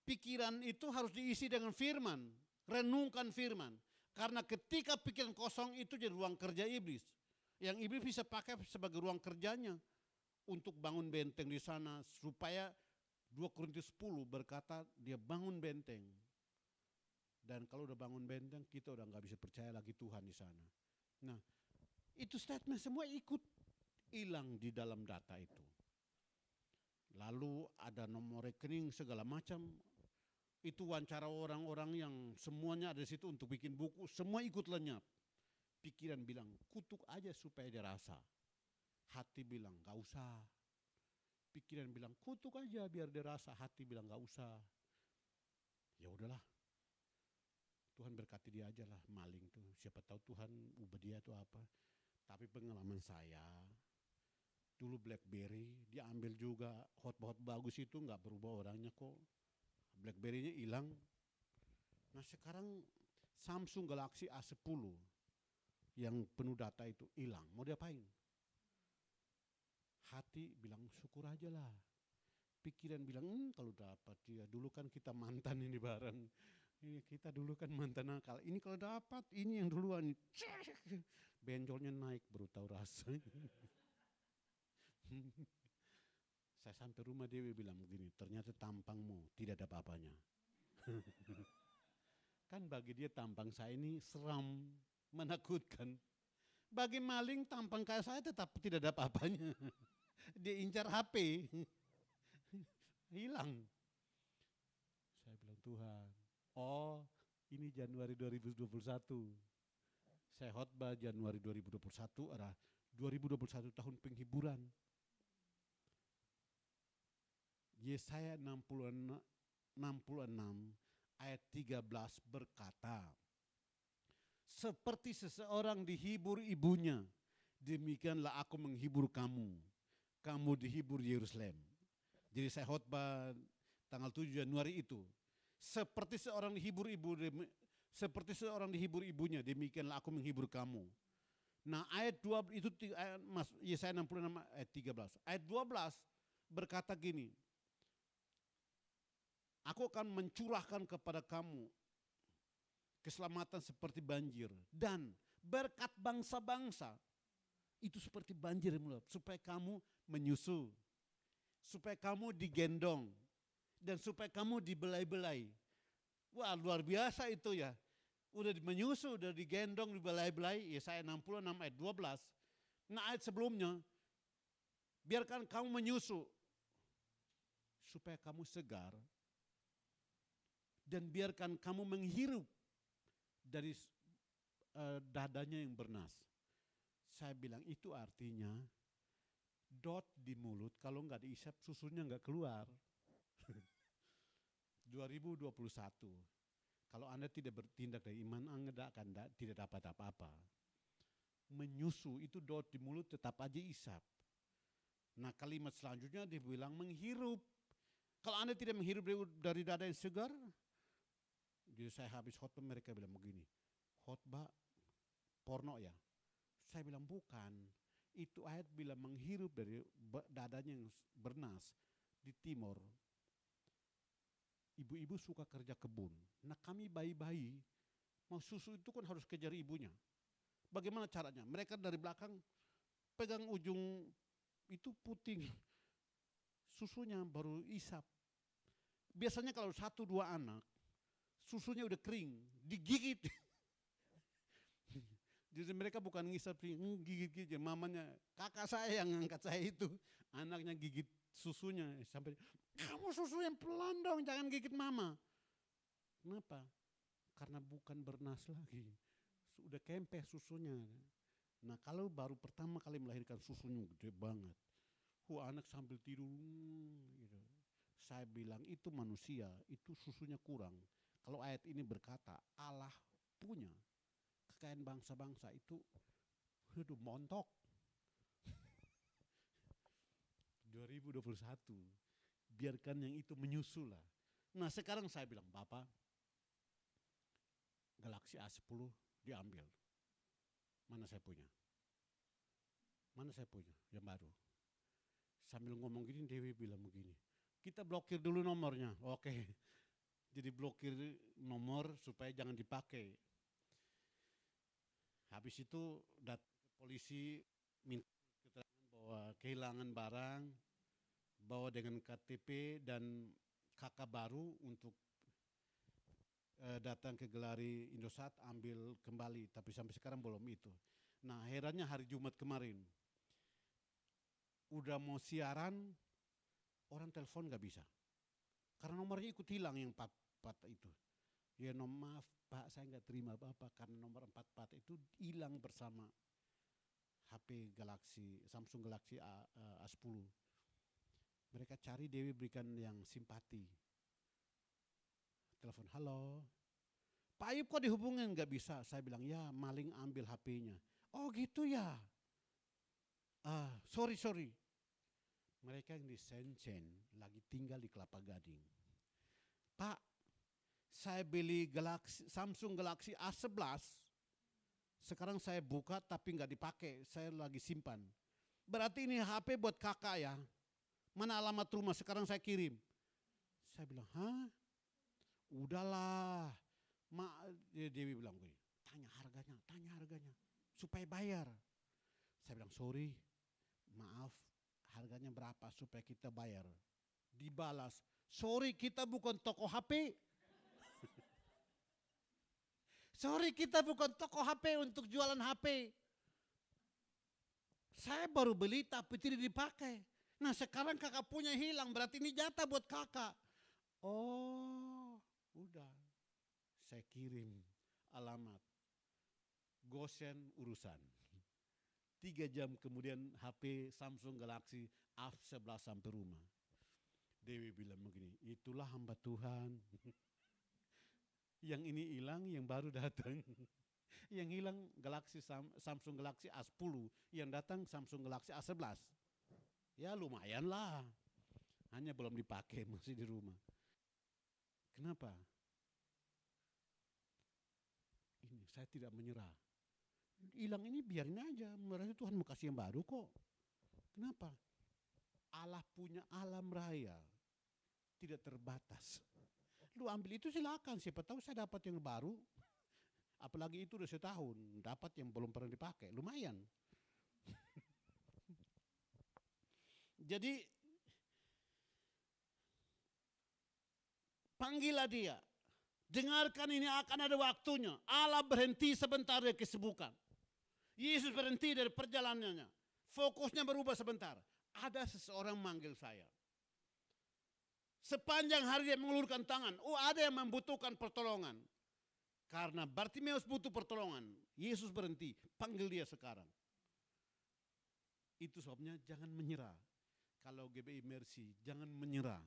Speaker 1: Pikiran itu harus diisi dengan firman, renungkan firman. Karena ketika pikiran kosong itu jadi ruang kerja iblis. Yang iblis bisa pakai sebagai ruang kerjanya untuk bangun benteng di sana supaya 2 Korintus 10 berkata dia bangun benteng. Dan kalau udah bangun benteng kita udah nggak bisa percaya lagi Tuhan di sana. Nah itu statement semua ikut hilang di dalam data itu. Lalu ada nomor rekening segala macam. Itu wawancara orang-orang yang semuanya ada di situ untuk bikin buku, semua ikut lenyap. Pikiran bilang, kutuk aja supaya dia rasa. Hati bilang, gak usah. Pikiran bilang, kutuk aja biar dia rasa. Hati bilang, gak usah. Ya udahlah. Tuhan berkati dia aja lah, maling tuh. Siapa tahu Tuhan ubah dia tuh apa. Tapi pengalaman saya, dulu BlackBerry, dia ambil juga hot bagus itu gak berubah orangnya kok. BlackBerry-nya hilang. Nah sekarang Samsung Galaxy A10 yang penuh data itu hilang. Mau diapain? Hati bilang syukur aja lah. Pikiran bilang kalau dapat dia. Dulu kan kita mantan ini bareng. Kita dulu kan mantan nakal. Ini kalau dapat ini yang duluan. Benjolnya naik baru tahu rasa. Saya sampai rumah Dewi bilang begini, ternyata tampangmu tidak ada apa-apanya. Kan bagi dia tampang saya ini seram, menakutkan. Bagi maling tampang kayak saya tetap tidak ada apa-apanya. Dia incar HP, hilang. Saya bilang Tuhan, oh ini Januari 2021. Saya khotbah Januari 2021 adalah 2021 tahun penghiburan. Yesaya 66 ayat 13 berkata, seperti seseorang dihibur ibunya, demikianlah aku menghibur kamu. Kamu dihibur Yerusalem. Jadi saya khotbah tanggal 7 Januari itu. Seperti seorang dihibur ibunya, demikianlah aku menghibur kamu. Nah ayat 2 itu Yesaya 66 ayat 13. Ayat 12 berkata gini, aku akan mencurahkan kepada kamu keselamatan seperti banjir dan berkat bangsa-bangsa itu seperti banjir yang meluap, supaya kamu menyusu, supaya kamu digendong dan supaya kamu dibelai-belai. Wah luar biasa itu ya. Udah menyusu, udah digendong, dibelai-belai. Yesaya 66 ayat 12. Nah ayat sebelumnya, biarkan kamu menyusu supaya kamu segar. Dan biarkan kamu menghirup dari dadanya yang bernas. Saya bilang itu artinya dot di mulut kalau nggak diisap susunya nggak keluar. 2021. Kalau Anda tidak bertindak dari iman, Anda akan tidak dapat apa-apa. Menyusu itu dot di mulut tetap aja isap. Nah kalimat selanjutnya dibilang menghirup. Kalau Anda tidak menghirup dari dada yang segar, jadi saya habis khotbah mereka bilang begini, khotbah porno ya? Saya bilang bukan, itu ayat bilang menghirup dari dadanya yang bernas di timur. Ibu-ibu suka kerja kebun. Nah kami bayi-bayi, mau susu itu kan harus kejar ibunya. Bagaimana caranya? Mereka dari belakang pegang ujung itu puting susunya baru isap. Biasanya kalau 1-2 anak, susunya udah kering, digigit. Jadi mereka bukan ngisap, gigit-gigit. Mamanya, kakak saya yang ngangkat saya itu, anaknya gigit susunya. Sampai, kamu susu yang pelan dong, jangan gigit mama. Kenapa? Karena bukan bernas lagi. Sudah kempes susunya. Nah kalau baru pertama kali melahirkan susunya gede banget. Anak sambil tidur gitu. Saya bilang itu manusia, itu susunya kurang. Kalau ayat ini berkata Allah punya kekayaan bangsa-bangsa itu montok. 2021, biarkan yang itu menyusul lah. Nah sekarang saya bilang, Bapak, Galaxy A10 diambil. Mana saya punya? Mana saya punya yang baru? Sambil ngomong gini, Dewi bilang begini, kita blokir dulu nomornya. Oke, jadi blokir nomor supaya jangan dipakai. Habis itu polisi minta keterangan bahwa kehilangan barang, bawa dengan KTP dan KK baru untuk datang ke Gelari Indosat ambil kembali. Tapi sampai sekarang belum itu. Nah herannya hari Jumat kemarin, udah mau siaran, orang telepon gak bisa. Karena nomornya ikut hilang yang 44 itu. Ya maaf Pak, saya gak terima apa-apa karena nomor 44 itu hilang bersama HP Galaxy, Samsung Galaxy A10. Mereka cari, Dewi berikan yang simpati. Telepon, halo. Pak Ayub kok dihubungin? Gak bisa. Saya bilang, ya maling ambil HP-nya. Oh gitu ya. Sorry. Mereka yang di Shenzhen lagi tinggal di Kelapa Gading. Pak, saya beli Samsung Galaxy A11. Sekarang saya buka tapi nggak dipakai, saya lagi simpan. Berarti ini HP buat kakak ya. Mana alamat rumah, sekarang saya kirim. Saya bilang, hah? Udahlah. Dewi bilang, tanya harganya. Supaya bayar. Saya bilang, sorry, maaf. Harganya berapa supaya kita bayar? Dibalas, sorry kita bukan toko HP. Sorry kita bukan toko HP untuk jualan HP. Saya baru beli tapi tidak dipakai. Nah sekarang kakak punya hilang, berarti ini jatah buat kakak. Oh udah, saya kirim alamat. Gosen urusan. 3 jam kemudian HP Samsung Galaxy A11 sampai rumah. Dewi bilang begini, itulah hamba Tuhan. Yang ini hilang, yang baru datang. Yang hilang Samsung Galaxy A10, yang datang Samsung Galaxy A11. Ya lumayan lah. Hanya belum dipakai, masih di rumah. Kenapa? Ini saya tidak menyerah. Hilang ini biarin aja, merasa Tuhan mau kasih yang baru kok. Kenapa? Allah punya alam raya, tidak terbatas. Lu ambil itu silakan, siapa tahu saya dapat yang baru. Apalagi itu udah setahun, dapat yang belum pernah dipakai, lumayan. Jadi panggillah dia, dengarkan ini akan ada waktunya. Allah berhenti sebentar dari kesibukan. Yesus berhenti dari perjalanannya. Fokusnya berubah sebentar. Ada seseorang manggil saya. Sepanjang hari dia mengulurkan tangan. Oh ada yang membutuhkan pertolongan. Karena Bartimeus butuh pertolongan. Yesus berhenti. Panggil dia sekarang. Itu sebabnya jangan menyerah. Kalau GBI Mercy, jangan menyerah.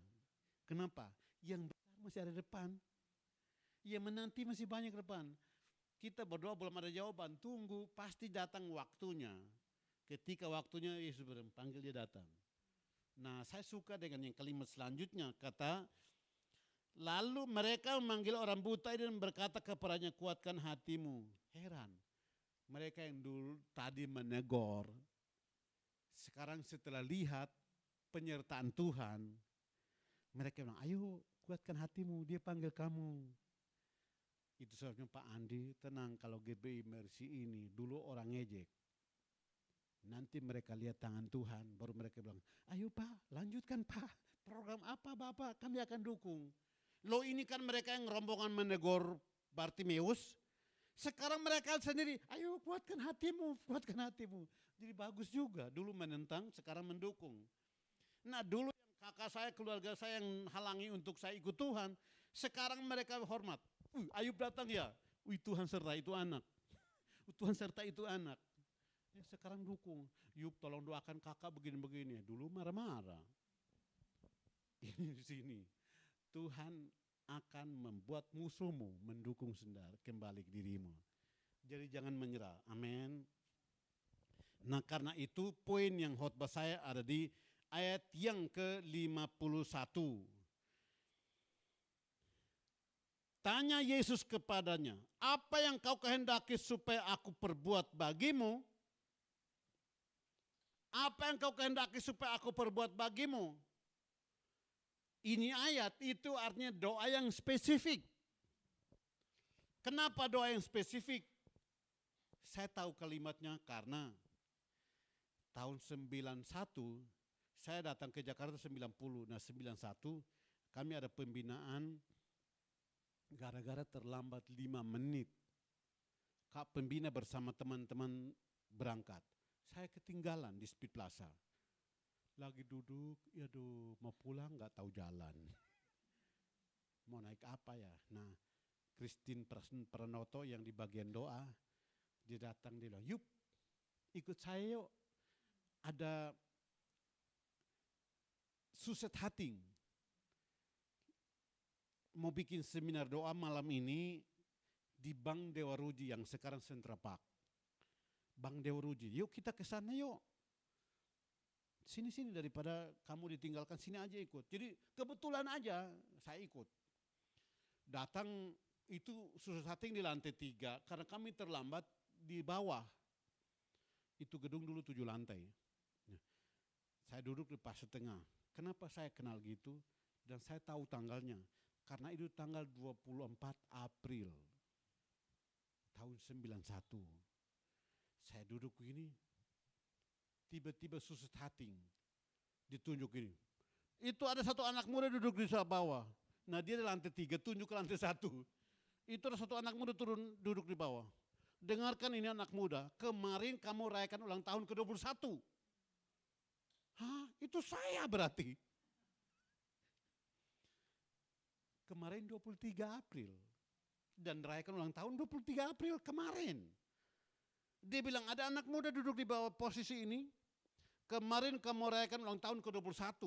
Speaker 1: Kenapa? Yang besar masih ada depan. Yang menanti masih banyak depan. Kita berdoa belum ada jawaban, tunggu, pasti datang waktunya. Ketika waktunya Yesus panggil dia datang. Nah, saya suka dengan yang kalimat selanjutnya, kata, lalu mereka memanggil orang buta dan berkata kepadanya, kuatkan hatimu. Heran, mereka yang dulu tadi menegur, sekarang setelah lihat penyertaan Tuhan, mereka bilang, ayo kuatkan hatimu, dia panggil kamu. Itu sebabnya Pak Andi, tenang, kalau GBI Mercy ini dulu orang ngejek. Nanti mereka lihat tangan Tuhan, baru mereka bilang, ayo Pak, lanjutkan Pak, program apa Bapak, kami akan dukung. Loh ini kan mereka yang rombongan menegur Bartimeus, sekarang mereka sendiri, ayo kuatkan hatimu, kuatkan hatimu. Jadi bagus juga, dulu menentang, sekarang mendukung. Nah dulu yang kakak saya, keluarga saya yang halangi untuk saya ikut Tuhan, sekarang mereka hormat. Ayub datang ya, Tuhan serta itu anak. Tuhan serta itu anak. Ya sekarang dukung, Yub tolong doakan kakak begini-begini. Dulu marah-marah. Ini di sini. Tuhan akan membuat musuhmu mendukung kembali dirimu. Jadi jangan menyerah. Amin. Nah karena itu poin yang khotbah saya ada di ayat yang ke-51. Tanya Yesus kepadanya, apa yang kau kehendaki supaya aku perbuat bagimu? Apa yang kau kehendaki supaya aku perbuat bagimu? Ini ayat itu artinya doa yang spesifik. Kenapa doa yang spesifik? Saya tahu kalimatnya karena tahun 91 saya datang ke Jakarta 90. Nah 91 kami ada pembinaan gara-gara terlambat 5 menit. Kak pembina bersama teman-teman berangkat. Saya ketinggalan di Speed Plaza. Lagi duduk, mau pulang nggak tahu jalan. Mau naik apa ya? Nah, Christine Pranoto yang di bagian doa, dia datang, dia bilang, yuk ikut saya yuk. Ada Suset Hating. Mau bikin seminar doa malam ini di Bank Dewa Ruji yang sekarang Sentra Park. Bank Dewa Ruji, yuk kita ke sana yuk. Sini-sini daripada kamu ditinggalkan, sini aja ikut. Jadi kebetulan aja saya ikut. Datang itu Suset Hating di lantai 3 karena kami terlambat di bawah. Itu gedung dulu 7 lantai. Nah, saya duduk di pas setengah. Kenapa saya kenal gitu? Dan saya tahu tanggalnya. Karena itu tanggal 24 April tahun 91. Saya duduk begini, tiba-tiba Suset Hating ditunjuk ini. Itu ada satu anak muda duduk di bawah. Nah dia di lantai 3, tunjuk ke lantai 1. Itu ada satu anak muda turun duduk di bawah. Dengarkan ini anak muda, kemarin kamu rayakan ulang tahun ke-21. Hah, itu saya berarti. Kemarin 23 April. Dan rayakan ulang tahun 23 April kemarin. Dia bilang ada anak muda duduk di bawah posisi ini. Kemarin kamu rayakan ulang tahun ke-21.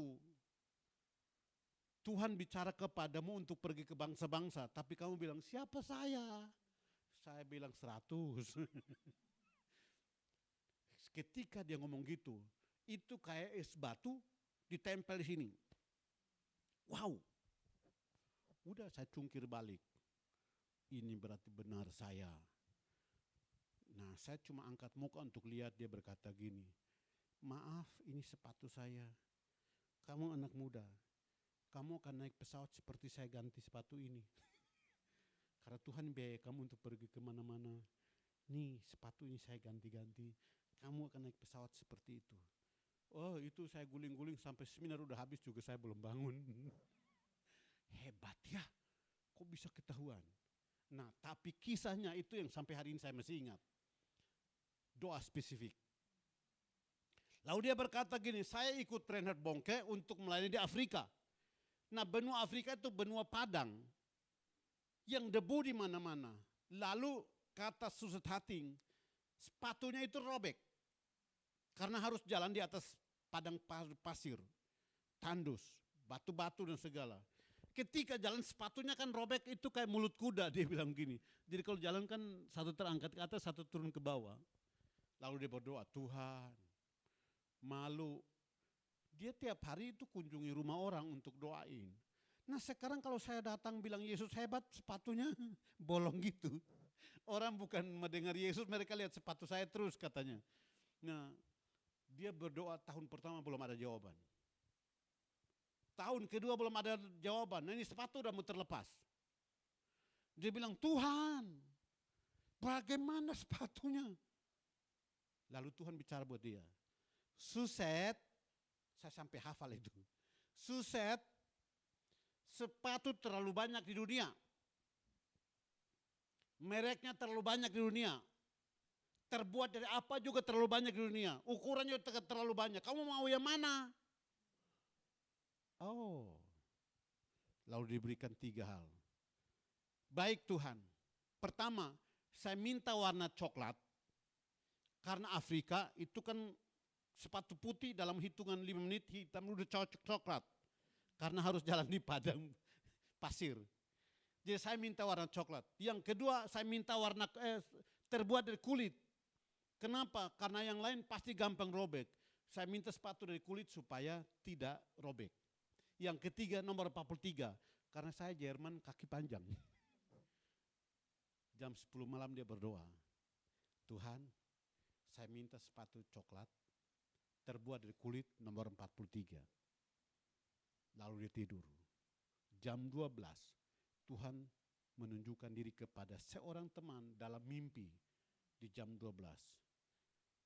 Speaker 1: Tuhan bicara kepadamu untuk pergi ke bangsa-bangsa. Tapi kamu bilang siapa saya? Saya bilang 100. Ketika dia ngomong gitu. Itu kayak es batu ditempel di sini. Wow. Udah saya cungkir balik. Ini berarti benar saya. Nah saya cuma angkat muka untuk lihat, dia berkata gini. Maaf ini sepatu saya. Kamu anak muda. Kamu akan naik pesawat seperti saya ganti sepatu ini. Karena Tuhan biaya kamu untuk pergi kemana-mana. Nih sepatu ini saya ganti-ganti. Kamu akan naik pesawat seperti itu. Oh itu saya guling-guling sampai seminar udah habis juga saya belum bangun. Hebat ya, kok bisa ketahuan? Nah tapi kisahnya itu yang sampai hari ini saya masih ingat. Doa spesifik. Lalu dia berkata gini, saya ikut Reinhard Bonnke untuk melayani di Afrika. Nah benua Afrika itu benua padang. Yang debu di mana-mana. Lalu kata Suset Hating, sepatunya itu robek. Karena harus jalan di atas padang pasir, tandus, batu-batu dan segala. Ketika jalan sepatunya kan robek, itu kayak mulut kuda, dia bilang gini. Jadi kalau jalan kan satu terangkat ke atas, satu turun ke bawah. Lalu dia berdoa, Tuhan, malu. Dia tiap hari itu kunjungi rumah orang untuk doain. Nah sekarang kalau saya datang bilang Yesus hebat, sepatunya bolong gitu. Orang bukan mendengar Yesus, mereka lihat sepatu saya terus katanya. Nah dia berdoa tahun pertama belum ada jawaban. Tahun kedua belum ada jawaban, nah ini sepatu udah mau terlepas. Dia bilang, Tuhan, bagaimana sepatunya? Lalu Tuhan bicara buat dia, Suset, saya sampai hafal itu. Suset, sepatu terlalu banyak di dunia. Mereknya terlalu banyak di dunia. Terbuat dari apa juga terlalu banyak di dunia. Ukurannya terlalu banyak. Kamu mau yang mana? Oh, lalu diberikan 3 hal. Baik Tuhan, pertama saya minta warna coklat. Karena Afrika itu kan sepatu putih dalam hitungan 5 menit hitam udah coklat. Karena harus jalan di padang pasir. Jadi saya minta warna coklat. Yang kedua saya minta warna terbuat dari kulit. Kenapa? Karena yang lain pasti gampang robek. Saya minta sepatu dari kulit supaya tidak robek. Yang ketiga nomor 43, karena saya Jerman kaki panjang. Jam 10 malam dia berdoa, Tuhan saya minta sepatu coklat terbuat dari kulit nomor 43. Lalu dia tidur. Jam 12 Tuhan menunjukkan diri kepada seorang teman dalam mimpi di jam 12.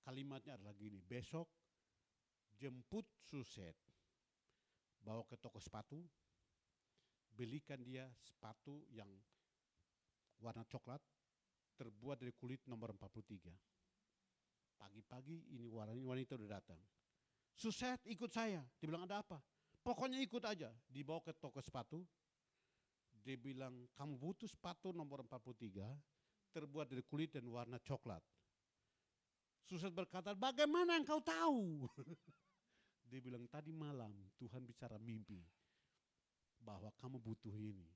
Speaker 1: Kalimatnya adalah gini, besok jemput Suset, bawa ke toko sepatu, belikan dia sepatu yang warna coklat, terbuat dari kulit nomor 43. Pagi-pagi ini wanita udah datang. Suset ikut saya, dia bilang ada apa? Pokoknya ikut aja, dibawa ke toko sepatu. Dia bilang kamu butuh sepatu nomor 43, terbuat dari kulit dan warna coklat. Suset berkata, bagaimana engkau tahu? Dia bilang tadi malam Tuhan bicara mimpi bahwa kamu butuh ini.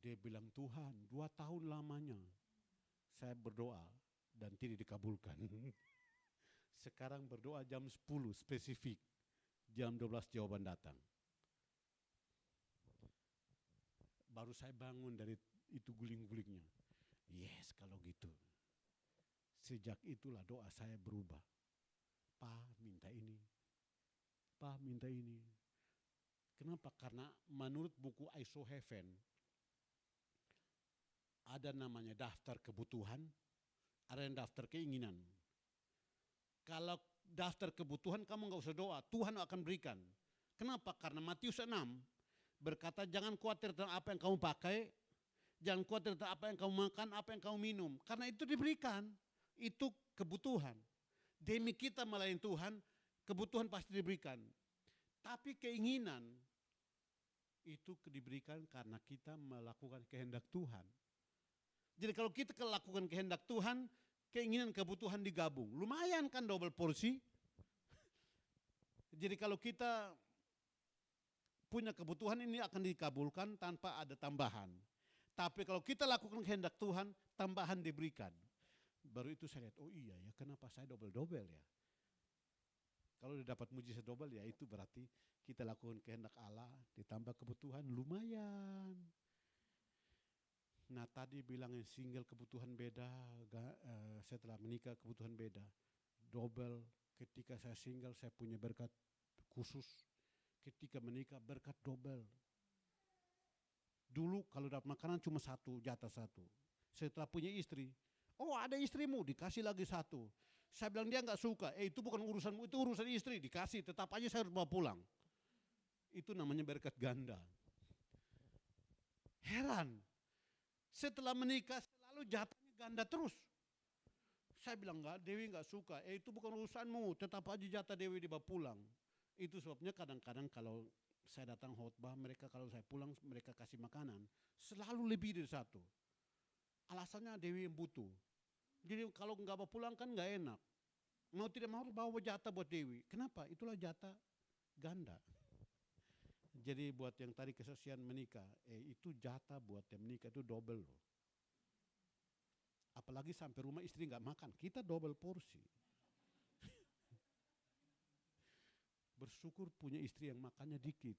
Speaker 1: Dia bilang Tuhan 2 tahun lamanya saya berdoa dan tidak dikabulkan. Sekarang berdoa jam 10 spesifik, jam 12 jawaban datang. Baru saya bangun dari itu guling-gulingnya. Yes kalau gitu. Sejak itulah doa saya berubah. Pak minta ini. Pak minta ini. Kenapa? Karena menurut buku I Saw Heaven ada namanya daftar kebutuhan, ada yang daftar keinginan. Kalau daftar kebutuhan kamu nggak usah doa, Tuhan akan berikan. Kenapa? Karena Matius 6 berkata jangan khawatir tentang apa yang kamu pakai, jangan khawatir tentang apa yang kamu makan, apa yang kamu minum. Karena itu diberikan, itu kebutuhan. Demi kita melayani Tuhan, kebutuhan pasti diberikan. Tapi keinginan itu diberikan karena kita melakukan kehendak Tuhan. Jadi kalau kita lakukan kehendak Tuhan, keinginan kebutuhan digabung. Lumayan kan double porsi. Jadi kalau kita punya kebutuhan ini akan dikabulkan tanpa ada tambahan. Tapi kalau kita lakukan kehendak Tuhan, tambahan diberikan. Baru itu saya lihat, oh iya ya kenapa saya double-double ya. Kalau udah dapat mujizat double ya itu berarti kita lakukan kehendak Allah ditambah kebutuhan lumayan. Nah tadi bilang yang single kebutuhan beda, setelah menikah kebutuhan beda. Double, ketika saya single saya punya berkat khusus, ketika menikah berkat double. Dulu kalau dapat makanan cuma satu, jatah satu. Setelah punya istri, oh ada istrimu dikasih lagi satu. Saya bilang dia nggak suka, itu bukan urusanmu, itu urusan istri, dikasih tetap aja saya harus bawa pulang. Itu namanya berkat ganda. Heran. Setelah menikah selalu jatahnya ganda terus. Saya bilang enggak, Dewi enggak suka. Itu bukan urusanmu, tetap aja jatah Dewi dibawa pulang. Itu sebabnya kadang-kadang kalau saya datang khotbah, mereka kalau saya pulang mereka kasih makanan, selalu lebih dari satu. Alasannya Dewi yang butuh. Jadi kalau enggak bawa pulang kan enggak enak. Mau tidak mau harus bawa jatah buat Dewi. Kenapa? Itulah jatah ganda. Jadi buat yang tadi kesaksian menikah, itu jatah buat yang menikah itu double loh. Apalagi sampai rumah istri nggak makan, kita double porsi. Bersyukur punya istri yang makannya dikit.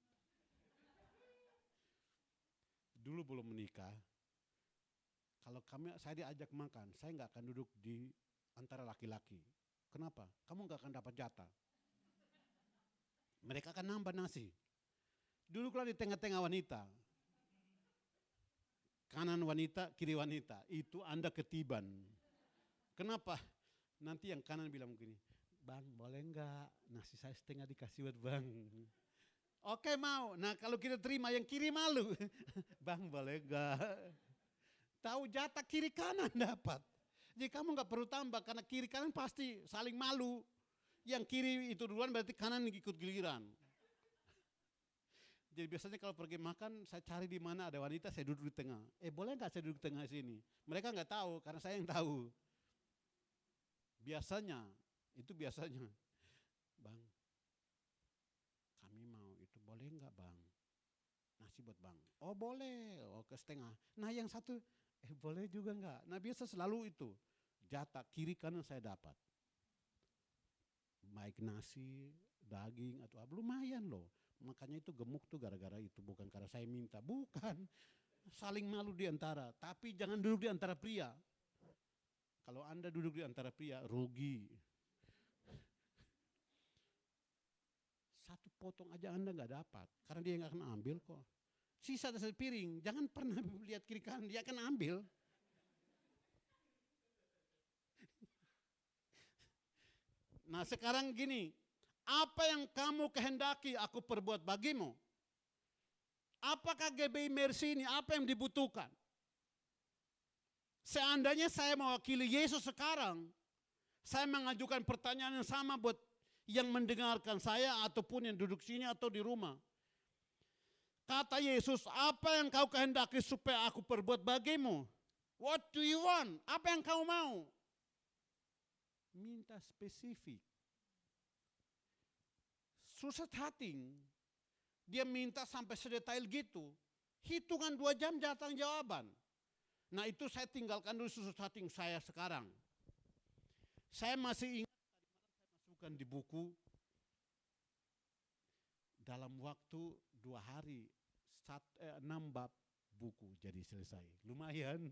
Speaker 1: Dulu belum menikah, kalau saya diajak makan, saya nggak akan duduk di antara laki-laki. Kenapa? Kamu nggak akan dapat jatah. Mereka akan nambah nasi. Duduklah di tengah-tengah wanita. Kanan wanita, kiri wanita. Itu Anda ketiban. Kenapa? Nanti yang kanan bilang begini, Bang boleh nggak nasi saya setengah dikasih buat Bang. Oke mau. Nah kalau kita terima yang kiri malu. Bang boleh nggak? Tahu jatah kiri kanan dapat. Jadi kamu nggak perlu tambah karena kiri kanan pasti saling malu. Yang kiri itu duluan berarti kanan ikut giliran. Jadi biasanya kalau pergi makan saya cari di mana ada wanita saya duduk di tengah. Boleh nggak saya duduk di tengah sini? Mereka nggak tahu karena saya yang tahu. Biasanya itu biasanya, Bang, kami mau itu boleh nggak Bang? Nasi buat Bang. Oh boleh, oh ke setengah. Nah yang satu, boleh juga nggak? Nah biasa selalu itu, jatah kiri kanan saya dapat. Baik nasi, daging atau apa, lumayan loh. Makanya itu gemuk tuh gara-gara itu, bukan karena saya minta, bukan. Saling malu di antara, tapi jangan duduk di antara pria. Kalau Anda duduk di antara pria, rugi. Satu potong aja Anda nggak dapat, karena dia nggak akan ambil kok. Sisa dari piring, jangan pernah lihat kiri kanan, dia akan ambil. Nah sekarang gini, apa yang kamu kehendaki aku perbuat bagimu? Apakah GBI Mercy ini apa yang dibutuhkan? Seandainya saya mewakili Yesus sekarang, saya mengajukan pertanyaan yang sama buat yang mendengarkan saya ataupun yang duduk sini atau di rumah. Kata Yesus, apa yang kau kehendaki supaya aku perbuat bagimu? What do you want? Apa yang kau mau? Minta spesifik. Susah hati. Dia minta sampai sedetail gitu. Hitungan 2 jam datang jawaban. Nah itu saya tinggalkan dulu susah hati saya sekarang. Saya masih ingat tadi malam saya masukkan di buku. Dalam waktu 2 hari 6 bab buku jadi selesai. Lumayan.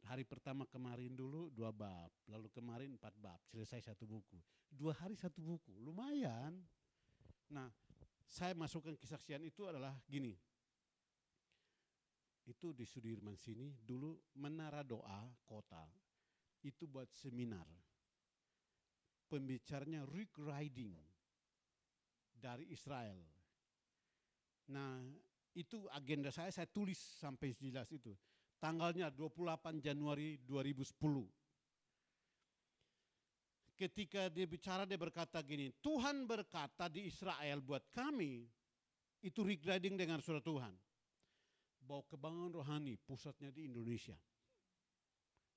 Speaker 1: Hari pertama kemarin dulu 2 bab, lalu kemarin 4 bab, selesai 1 buku. 2 hari 1 buku, lumayan. Nah, saya masukkan kesaksian itu adalah gini. Itu di Sudirman sini, dulu Menara Doa Kota, itu buat seminar. Pembicaranya Rick Riding dari Israel. Nah, itu agenda saya tulis sampai jelas itu. Tanggalnya 28 Januari 2010. Ketika dia bicara dia berkata gini, Tuhan berkata di Israel buat kami, itu Rick Riding dengan surat Tuhan. Bahwa kebanggaan rohani pusatnya di Indonesia.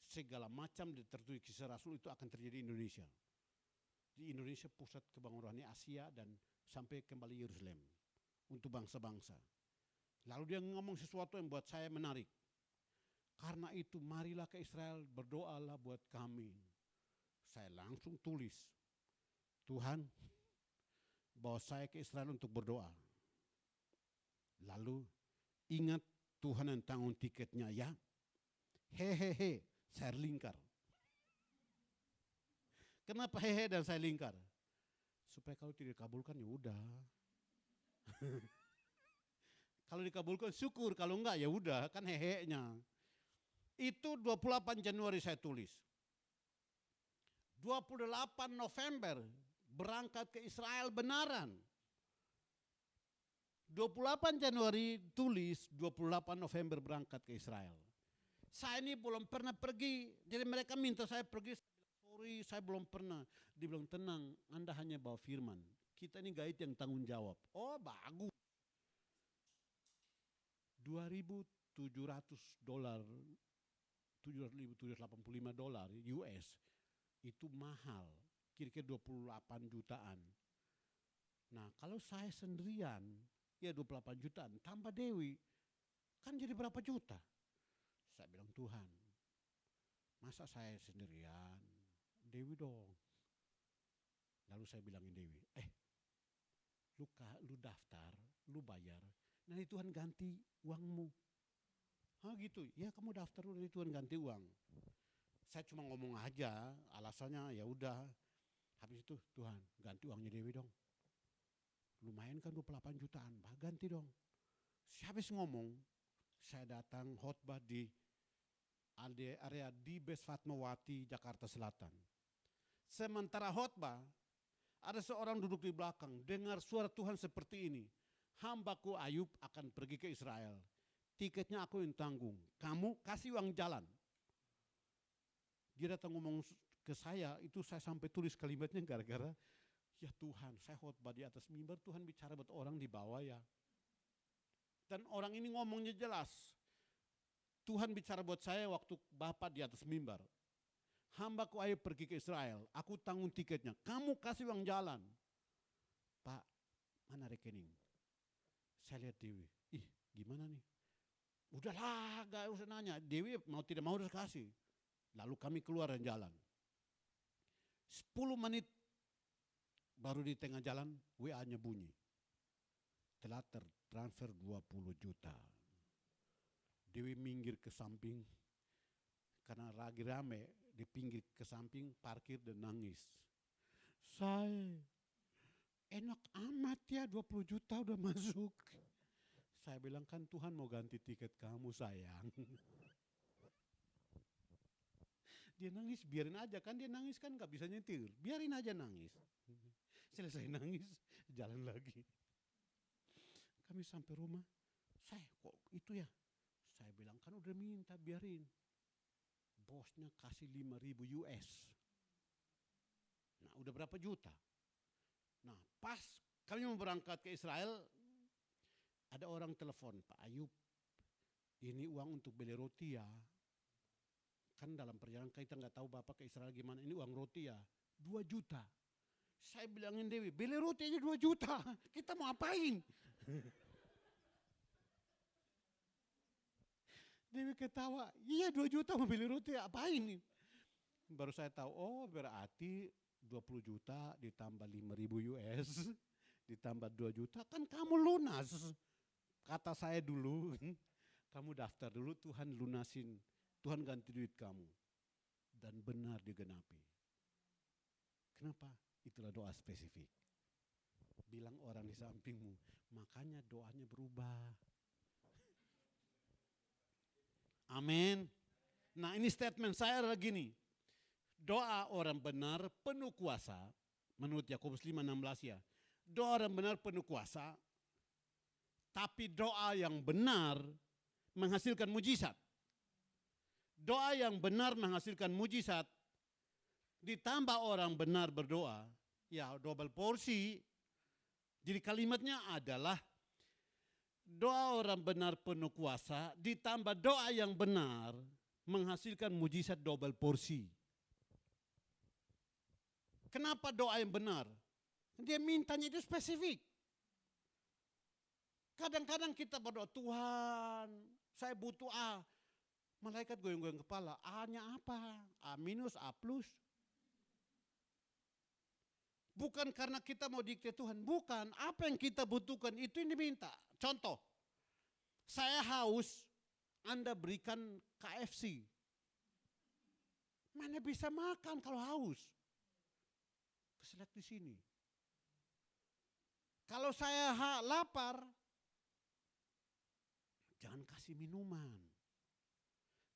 Speaker 1: Segala macam tertulis kisah Rasul itu akan terjadi di Indonesia. Di Indonesia pusat kebanggaan rohani Asia dan sampai kembali Yerusalem. Untuk bangsa-bangsa. Lalu dia ngomong sesuatu yang buat saya menarik. Karena itu marilah ke Israel, berdoalah buat kami. Saya langsung tulis, Tuhan bawa saya ke Israel untuk berdoa. Lalu ingat Tuhan yang tanggung tiketnya ya. Hehehe, saya lingkar. Kenapa hehe dan saya lingkar? Supaya kalau tidak dikabulkan ya udah. Kalau dikabulkan syukur, kalau enggak ya udah kan hehe-nya. Itu 28 Januari saya tulis. 28 November berangkat ke Israel benaran. 28 Januari tulis, 28 November berangkat ke Israel. Saya ini belum pernah pergi, jadi mereka minta saya pergi. Saya bilang, sorry saya belum pernah. Dia bilang tenang, Anda hanya bawa firman. Kita ini guide yang tanggung jawab. Oh bagus. $2.700, $785 US itu mahal, kira-kira 28 jutaan. Nah kalau saya sendirian, ya 28 jutaan, tambah Dewi, kan jadi berapa juta? Saya bilang, Tuhan, masa saya sendirian? Dewi dong. Lalu saya bilangin Dewi, lu daftar, lu bayar, nanti Tuhan ganti uangmu. Gitu, ya kamu daftar dulu, nanti Tuhan ganti uang. Saya cuma ngomong aja, alasannya ya udah. Habis itu, Tuhan ganti uangnya Dewi dong. Lumayan kan 28 jutaan, ganti dong. Habis ngomong, saya datang khotbah di area di Bes Fatmawati, Jakarta Selatan. Sementara khotbah, ada seorang duduk di belakang, dengar suara Tuhan seperti ini. Hambaku Ayub akan pergi ke Israel. Tiketnya aku yang tanggung, kamu kasih uang jalan. Dia datang ngomong ke saya, itu saya sampai tulis kalimatnya gara-gara, ya Tuhan, saya khotbah di atas mimbar, Tuhan bicara buat orang di bawah ya. Dan orang ini ngomongnya jelas. Tuhan bicara buat saya waktu Bapak di atas mimbar. Hambaku Ayub pergi ke Israel, aku tanggung tiketnya, kamu kasih uang jalan. Pak, mana rekening? Saya lihat Dewi, gimana nih? Udahlah, gak usah nanya. Dewi mau tidak mau harus kasih. Lalu kami keluar dan jalan. 10 menit baru di tengah jalan WA-nya bunyi. Telah tertransfer 20 juta. Dewi minggir ke samping karena lagi rame, di pinggir ke samping parkir dan nangis. Saya enak amat ya 20 juta udah masuk. Saya bilang kan Tuhan mau ganti tiket kamu sayang. Dia nangis, biarin aja kan, dia nangis kan gak bisa nyetir, biarin aja nangis. Selesai nangis, jalan lagi. Kami sampai rumah, saya kok itu ya? Saya bilang kan udah minta, biarin. Bosnya kasih 5.000 US. Nah udah berapa juta? Nah pas kami mau berangkat ke Israel, ada orang telepon, Pak Ayub, ini uang untuk beli roti ya. Kan dalam perjalanan kita nggak tahu Bapak ke Israel gimana, ini uang roti ya, 2 juta. Saya bilangin Dewi, beli roti aja 2 juta, kita mau apain? Dewi ketawa, iya 2 juta mau beli roti, apain? Baru saya tahu, oh berarti 20 juta ditambah 5.000 US, ditambah 2 juta, kan kamu lunas. Kata saya dulu, kamu daftar dulu, Tuhan lunasin, Tuhan ganti duit kamu. Dan benar digenapi. Kenapa? Itulah doa spesifik. Bilang orang di sampingmu, makanya doanya berubah. Amin. Nah ini statement saya adalah gini. Doa orang benar penuh kuasa, menurut Yakobus 5:16 ya. Doa orang benar penuh kuasa, tapi doa yang benar menghasilkan mujizat. Doa yang benar menghasilkan mujizat, ditambah orang benar berdoa, ya double porsi. Jadi kalimatnya adalah doa orang benar penuh kuasa, ditambah doa yang benar menghasilkan mujizat double porsi. Kenapa doa yang benar? Dia mintanya itu spesifik. Kadang-kadang kita berdoa, Tuhan saya butuh A. Malaikat goyang-goyang kepala, A-nya apa? A minus, A plus. Bukan karena kita mau dikte Tuhan, bukan. Apa yang kita butuhkan itu yang diminta. Contoh, saya haus, Anda berikan KFC. Mana bisa makan kalau haus? Keselak di sini. Kalau saya lapar, jangan kasih minuman.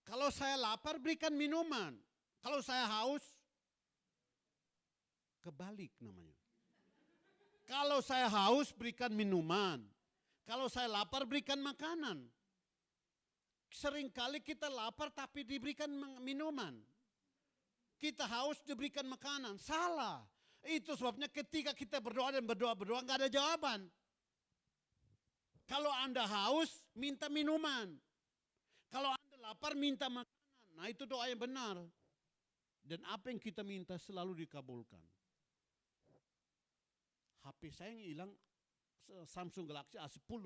Speaker 1: Kalau saya lapar, berikan minuman. Kalau saya haus, kebalik namanya. Kalau saya haus, berikan minuman. Kalau saya lapar, berikan makanan. Seringkali kita lapar tapi diberikan minuman. Kita haus diberikan makanan. Salah. Itu sebabnya ketika kita berdoa dan berdoa nggak ada jawaban. Kalau Anda haus, minta minuman. Kalau Anda lapar, minta makanan. Nah itu doa yang benar. Dan apa yang kita minta selalu dikabulkan. HP saya yang hilang Samsung Galaxy A10.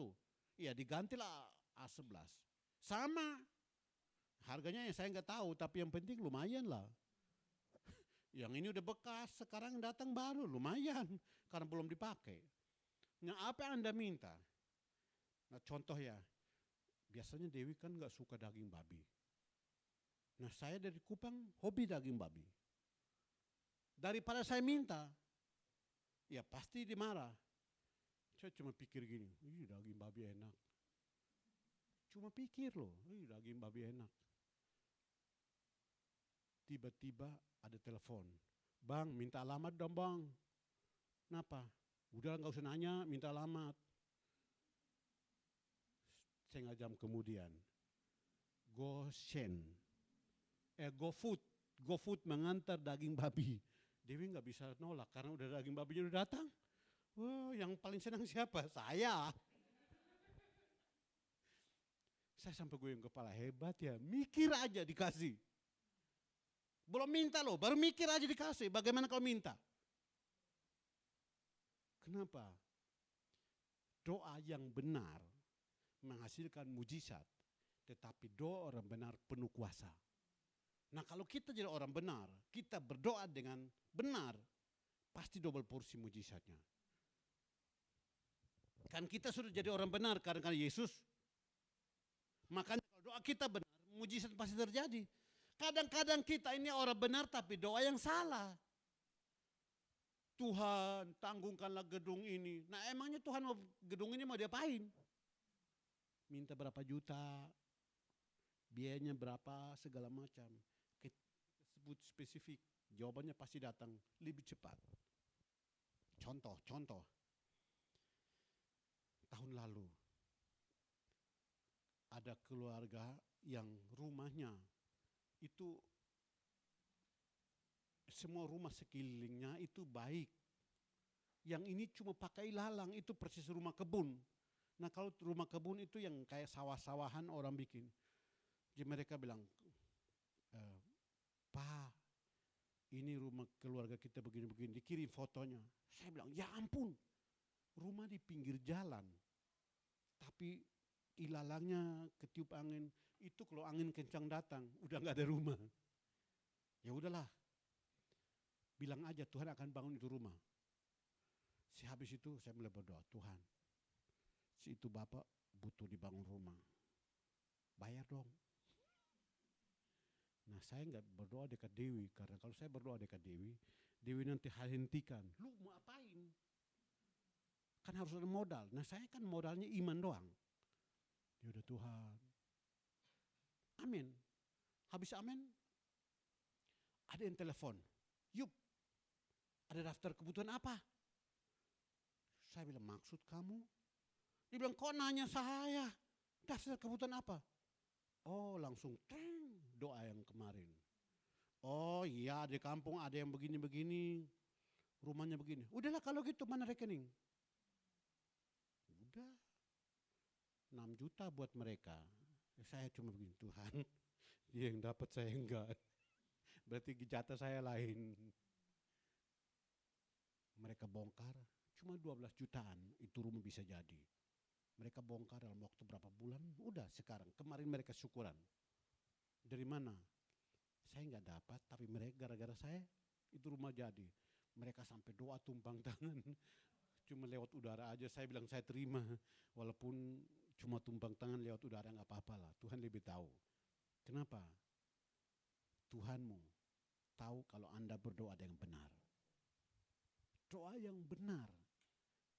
Speaker 1: Ya digantilah A11. Sama. Harganya yang saya nggak tahu, tapi yang penting lumayan lah. Yang ini udah bekas, sekarang datang baru, lumayan. Karena belum dipakai. Nah apa yang Anda minta? Nah contoh ya, biasanya Dewi kan nggak suka daging babi. Nah saya dari Kupang hobi daging babi. Daripada saya minta, ya pasti dimarah. Saya cuma pikir gini, daging babi enak. Cuma pikir loh, daging babi enak. Tiba-tiba ada telepon. Bang, minta alamat dong bang. Kenapa? Udah nggak usah nanya, minta alamat. Setengah jam kemudian, GoFood mengantar daging babi. Dewi nggak bisa nolak karena udah daging babinya udah datang. Wah, yang paling senang siapa? Saya. Saya sampai goyang kepala, hebat ya. Mikir aja dikasih. Belum minta loh, baru mikir aja dikasih. Bagaimana kalau minta? Kenapa? Doa yang benar menghasilkan mujizat, tetapi doa orang benar penuh kuasa. Nah kalau kita jadi orang benar, kita berdoa dengan benar, pasti double porsi mujizatnya. Kan kita sudah jadi orang benar karena Yesus. Makanya kalau doa kita benar, mujizat pasti terjadi. Kadang-kadang kita ini orang benar tapi doa yang salah. Tuhan tanggungkanlah gedung ini. Nah emangnya Tuhan mau gedung ini mau diapain? Minta berapa juta, biayanya berapa, segala macam. Kita sebut spesifik, jawabannya pasti datang lebih cepat. Contoh. Tahun lalu ada keluarga yang rumahnya itu semua rumah sekelilingnya itu baik. Yang ini cuma pakai lalang, itu persis rumah kebun. Nah kalau rumah kebun itu yang kayak sawah-sawahan orang bikin. Jadi mereka bilang, Pak, ini rumah keluarga kita begini-begini, dikirim fotonya. Saya bilang, ya ampun, rumah di pinggir jalan. Tapi ilalangnya ketiup angin, itu kalau angin kencang datang, udah gak ada rumah. Ya udahlah, bilang aja Tuhan akan bangun itu rumah. Habis itu saya mulai berdoa, Tuhan, si itu bapak butuh dibangun rumah, bayar dong. Nah saya nggak berdoa dekat Dewi, karena kalau saya berdoa dekat Dewi, Dewi nanti hentikan, lu mau apain? Kan harus ada modal. Nah saya kan modalnya iman doang. Ya udah Tuhan, amin. Habis amin, ada yang telepon, Yup, ada daftar kebutuhan apa? Saya bilang, maksud kamu? Dia bilang, kok nanya saya? Daftar kebutuhan apa? Oh langsung doa yang kemarin. Oh iya di kampung ada yang begini-begini, rumahnya begini. Udahlah kalau gitu mana rekening? Udah 6 juta buat mereka. Saya cuma begini, Tuhan dia yang dapat saya enggak. Berarti jatah saya lain. Mereka bongkar, cuma 12 jutaan itu rumah bisa jadi. Mereka bongkar dalam waktu berapa bulan, udah sekarang. Kemarin mereka syukuran. Dari mana? Saya nggak dapat, tapi mereka gara-gara saya itu rumah jadi. Mereka sampai doa tumpang tangan. Cuma lewat udara aja, saya bilang saya terima. Walaupun cuma tumpang tangan lewat udara nggak apa-apa lah. Tuhan lebih tahu. Kenapa? Tuhanmu tahu kalau Anda berdoa dengan benar. Doa yang benar.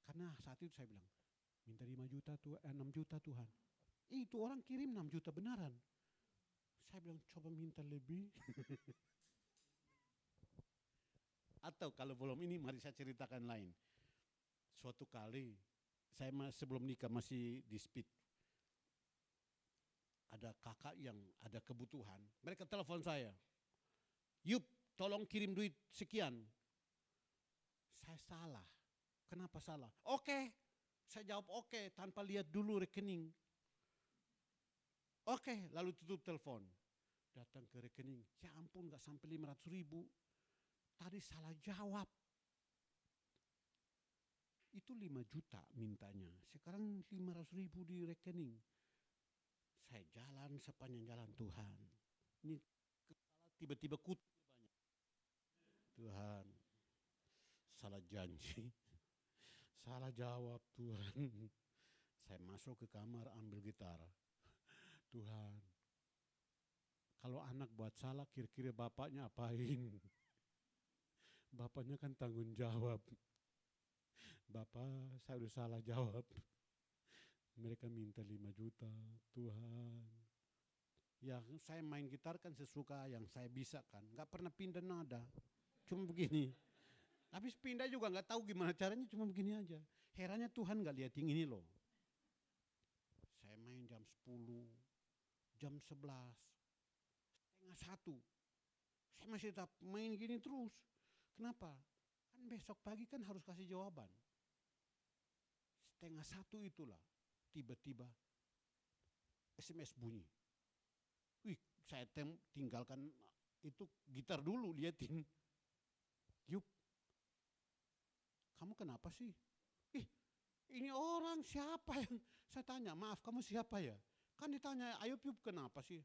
Speaker 1: Karena saat itu saya bilang, minta 5 juta, 6 juta Tuhan. Itu orang kirim 6 juta benaran. Saya bilang coba minta lebih. Atau kalau belum ini mari saya ceritakan lain. Suatu kali saya sebelum nikah masih di Speed. Ada kakak yang ada kebutuhan. Mereka telepon saya. Yup, tolong kirim duit sekian. Saya salah. Kenapa salah? Oke. Saya jawab oke tanpa lihat dulu rekening. Oke, lalu tutup telepon. datang ke rekening, ya ampun gak sampai 500.000. Tadi salah jawab. Itu 5 juta mintanya, sekarang 500.000 di rekening. Saya jalan sepanjang jalan, Tuhan. Ini tiba-tiba kutuk banyak. Tuhan, salah janji, salah jawab Tuhan. Saya masuk ke kamar ambil gitar. Tuhan, kalau anak buat salah kira-kira bapaknya apain? Bapaknya kan tanggung jawab. Bapak, saya udah salah jawab. Mereka minta 5 juta, Tuhan. Ya saya main gitar kan sesuka yang saya bisa kan. Gak pernah pindah nada, cuma begini. Habis pindah juga gak tahu gimana caranya, cuma begini aja. Herannya Tuhan gak lihat yang ini loh. Saya main jam 10, jam 11, setengah 1. Saya masih tetap main gini terus. Kenapa? Kan besok pagi kan harus kasih jawaban. Setengah 1 itulah tiba-tiba SMS bunyi. Wih, saya tinggalkan itu gitar dulu, liatin. Yup, kamu kenapa sih? Ih, ini orang siapa yang saya tanya, maaf kamu siapa ya? Kan ditanya, Ayub Yup kenapa sih?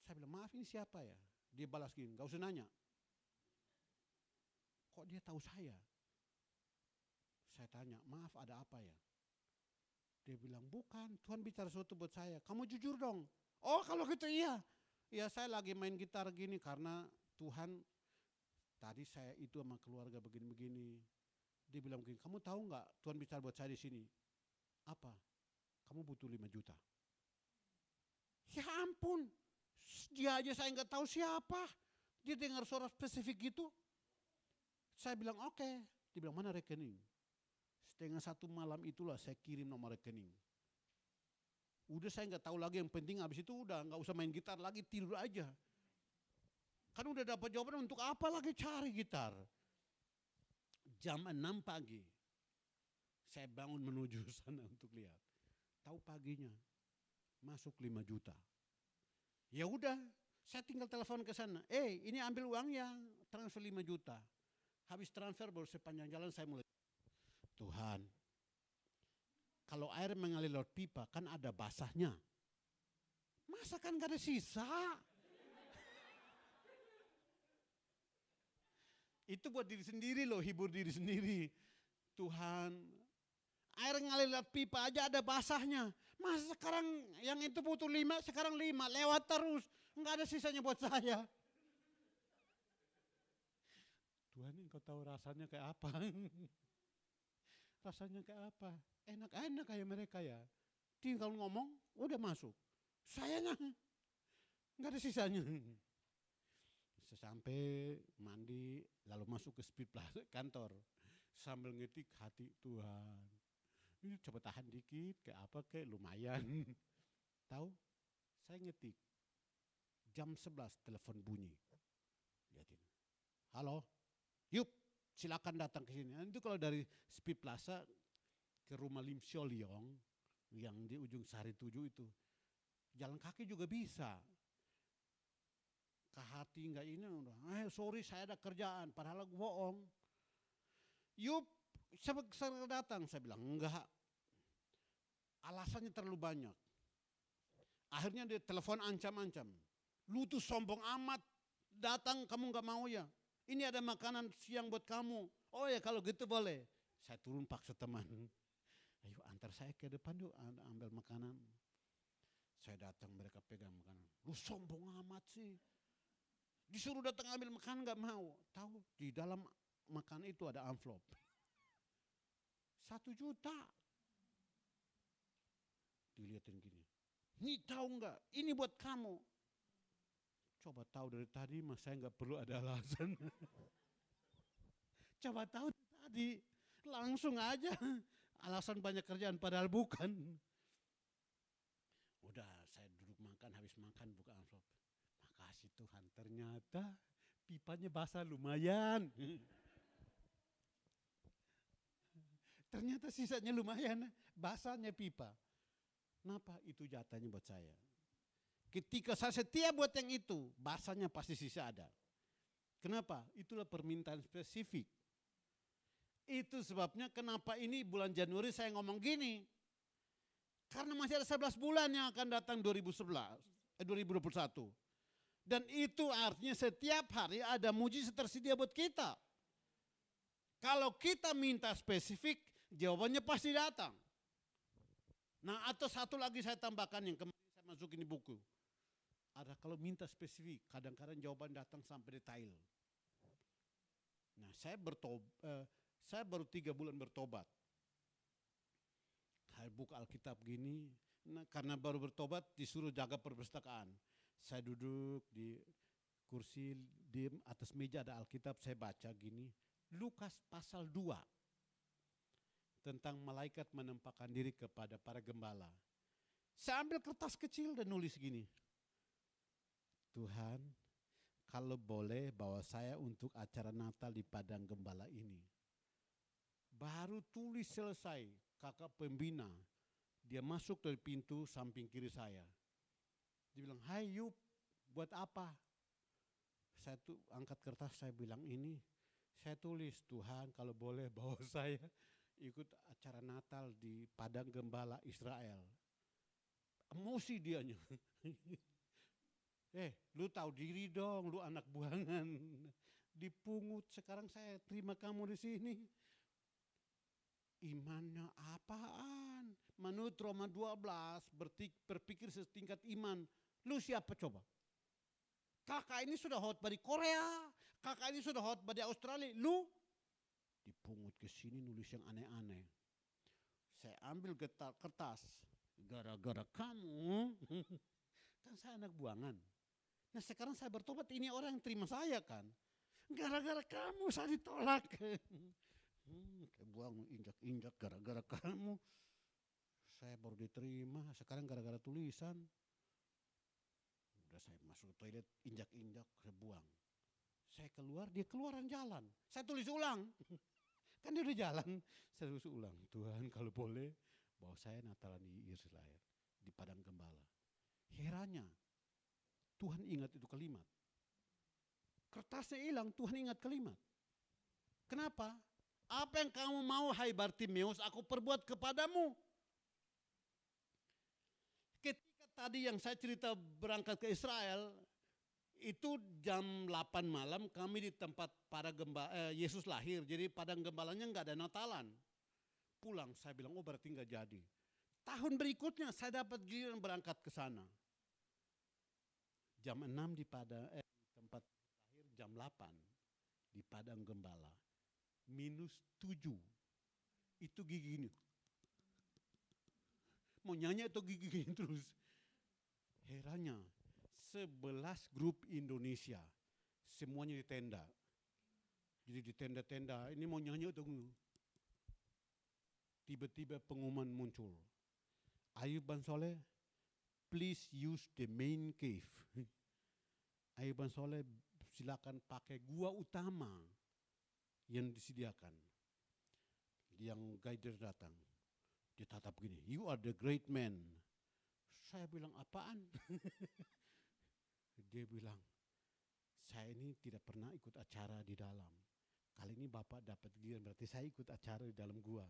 Speaker 1: Saya bilang, maaf ini siapa ya? Dia balas gini, gak usah nanya. Kok dia tahu saya? Saya tanya, maaf ada apa ya? Dia bilang, bukan, Tuhan bicara sesuatu buat saya. Kamu jujur dong. Oh kalau gitu iya. Ya saya lagi main gitar gini karena Tuhan, tadi saya itu sama keluarga begini-begini. Dia bilang begini, kamu tahu nggak Tuhan bicara buat saya di sini? Apa? Kamu butuh 5 juta. Ya ampun, dia aja saya nggak tahu siapa. Dia dengar suara spesifik gitu. Saya bilang oke. Dia bilang mana rekening? Setengah 1 malam itulah saya kirim nomor rekening. Udah saya nggak tahu lagi, yang penting habis itu udah nggak usah main gitar lagi, tidur aja. Kan udah dapat jawaban, untuk apa lagi cari gitar? Jam 6 pagi saya bangun menuju sana untuk lihat. Tahu paginya masuk 5 juta. Ya udah, saya tinggal telepon ke sana. Ini ambil uangnya, transfer 5 juta. Habis transfer baru sepanjang jalan saya mulai, Tuhan, kalau air mengalir lewat pipa kan ada basahnya. Masa kan gak ada sisa? Itu buat diri sendiri loh, hibur diri sendiri. Tuhan, air ngalir lewat pipa aja ada basahnya. Masa sekarang yang itu butuh 5, sekarang 5, lewat terus. Enggak ada sisanya buat saya. Tuhan, engkau tahu rasanya kayak apa? Rasanya kayak apa? Enak-enak kayak mereka ya. Tinggal ngomong, udah masuk. Sayanya enggak ada sisanya. Sesampai mandi, lalu masuk ke speed plus kantor. Sambil ngetik hati, Tuhan, ini coba tahan dikit, kayak apa kayak lumayan. Tahu, saya ngetik. Jam 11 telepon bunyi. Lihatin. Halo, Yup, silakan datang ke sini. Itu kalau dari Speed Plaza ke rumah Lim Sio Leong yang di ujung Sari 7 itu, jalan kaki juga bisa. Ke hati enggak ini udah, sorry saya ada kerjaan, padahal aku bohong. Yup, saya datang, saya bilang enggak. Alasannya terlalu banyak. Akhirnya dia telepon ancam-ancam. Lu tuh sombong amat, datang kamu enggak mau ya. Ini ada makanan siang buat kamu. Oh ya kalau gitu boleh. Saya turun paksa teman. Ayo antar saya ke depan yuk, ambil makanan. Saya datang, mereka pegang makanan. Lu sombong amat sih. Disuruh datang ambil makanan gak mau. Tahu di dalam makanan itu ada amplop. 1 juta. Dilihatin gini. Ini tahu nggak? Ini buat kamu. Coba tahu dari tadi mas saya nggak perlu ada alasan. Coba tahu tadi langsung aja. Alasan banyak kerjaan padahal bukan. Udah saya duduk makan, habis makan buka amplop. Makasih Tuhan, ternyata pipanya basah lumayan. Ternyata sisanya lumayan, basahnya pipa. Kenapa? Itu jatahnya buat saya. Ketika saya setia buat yang itu, basahnya pasti sisa ada. Kenapa? Itulah permintaan spesifik. Itu sebabnya kenapa ini bulan Januari saya ngomong gini. Karena masih ada 11 bulan yang akan datang 2021. Dan itu artinya setiap hari ada mujizat tersedia buat kita. Kalau kita minta spesifik, jawabannya pasti datang. Nah, atau satu lagi saya tambahkan yang kemarin saya masukin di buku. Ada kalau minta spesifik, kadang-kadang jawaban datang sampai detail. Nah, saya baru 3 bulan bertobat. Saya buka Alkitab gini, nah, karena baru bertobat disuruh jaga perpustakaan. Saya duduk di kursi, di atas meja ada Alkitab, saya baca gini. Lukas pasal 2. Tentang malaikat menampakkan diri kepada para gembala. Saya ambil kertas kecil dan nulis gini. Tuhan, kalau boleh bawa saya untuk acara Natal di Padang Gembala ini. Baru tulis selesai, kakak pembina, dia masuk dari pintu samping kiri saya. Dia bilang, hai Yup, buat apa? Saya tuh angkat kertas, saya bilang ini, saya tulis, Tuhan kalau boleh bawa saya ikut acara Natal di Padang Gembala Israel. Emosi dianya. Lu tahu diri dong, lu anak buangan. Dipungut, sekarang saya terima kamu di sini. Imannya apaan? Menurut Roma 12 berpikir setingkat iman. Lu siapa coba? Kakak ini sudah hot dari Korea, kakak ini sudah hot dari Australia. Lu dipungut ke sini nulis yang aneh-aneh. Saya ambil kertas, gara-gara kamu, kan saya anak buangan. Nah sekarang saya bertobat, ini orang yang terima saya kan. Gara-gara kamu saya ditolak. Saya buang injak-injak gara-gara kamu. Saya baru diterima, sekarang gara-gara tulisan. Udah saya masuk toilet, injak-injak, saya buang. Saya keluar, dia keluaran jalan. Saya tulis ulang. Kan dia udah jalan, saya terus ulang. Tuhan kalau boleh bawa saya Natalan di Israel, di Padang Gembala. Herannya, Tuhan ingat itu kalimat. Kertasnya hilang, Tuhan ingat kalimat. Kenapa? Apa yang kamu mau hai Bartimeus, aku perbuat kepadamu. Ketika tadi yang saya cerita berangkat ke Israel, itu jam 8 malam kami di tempat Yesus lahir. Jadi Padang Gembalanya enggak ada Natalan. Pulang saya bilang, oh berarti enggak jadi. Tahun berikutnya saya dapat giliran berangkat ke sana. Jam 6 di tempat lahir, jam 8 di Padang Gembala. -7. Itu gigi gini. Mau nyanyi atau gigi gini terus. Herannya 11 grup Indonesia, semuanya di tenda. Jadi di tenda-tenda, ini mau nyanyi atau tiba-tiba pengumuman muncul. Ayub Bansoleh, please use the main cave. Ayub Bansoleh silakan pakai gua utama yang disediakan. Yang guider datang, dia tatap gini, you are the great man. Saya bilang apaan? Dia bilang, saya ini tidak pernah ikut acara di dalam. Kali ini Bapak dapat giliran, berarti saya ikut acara di dalam gua.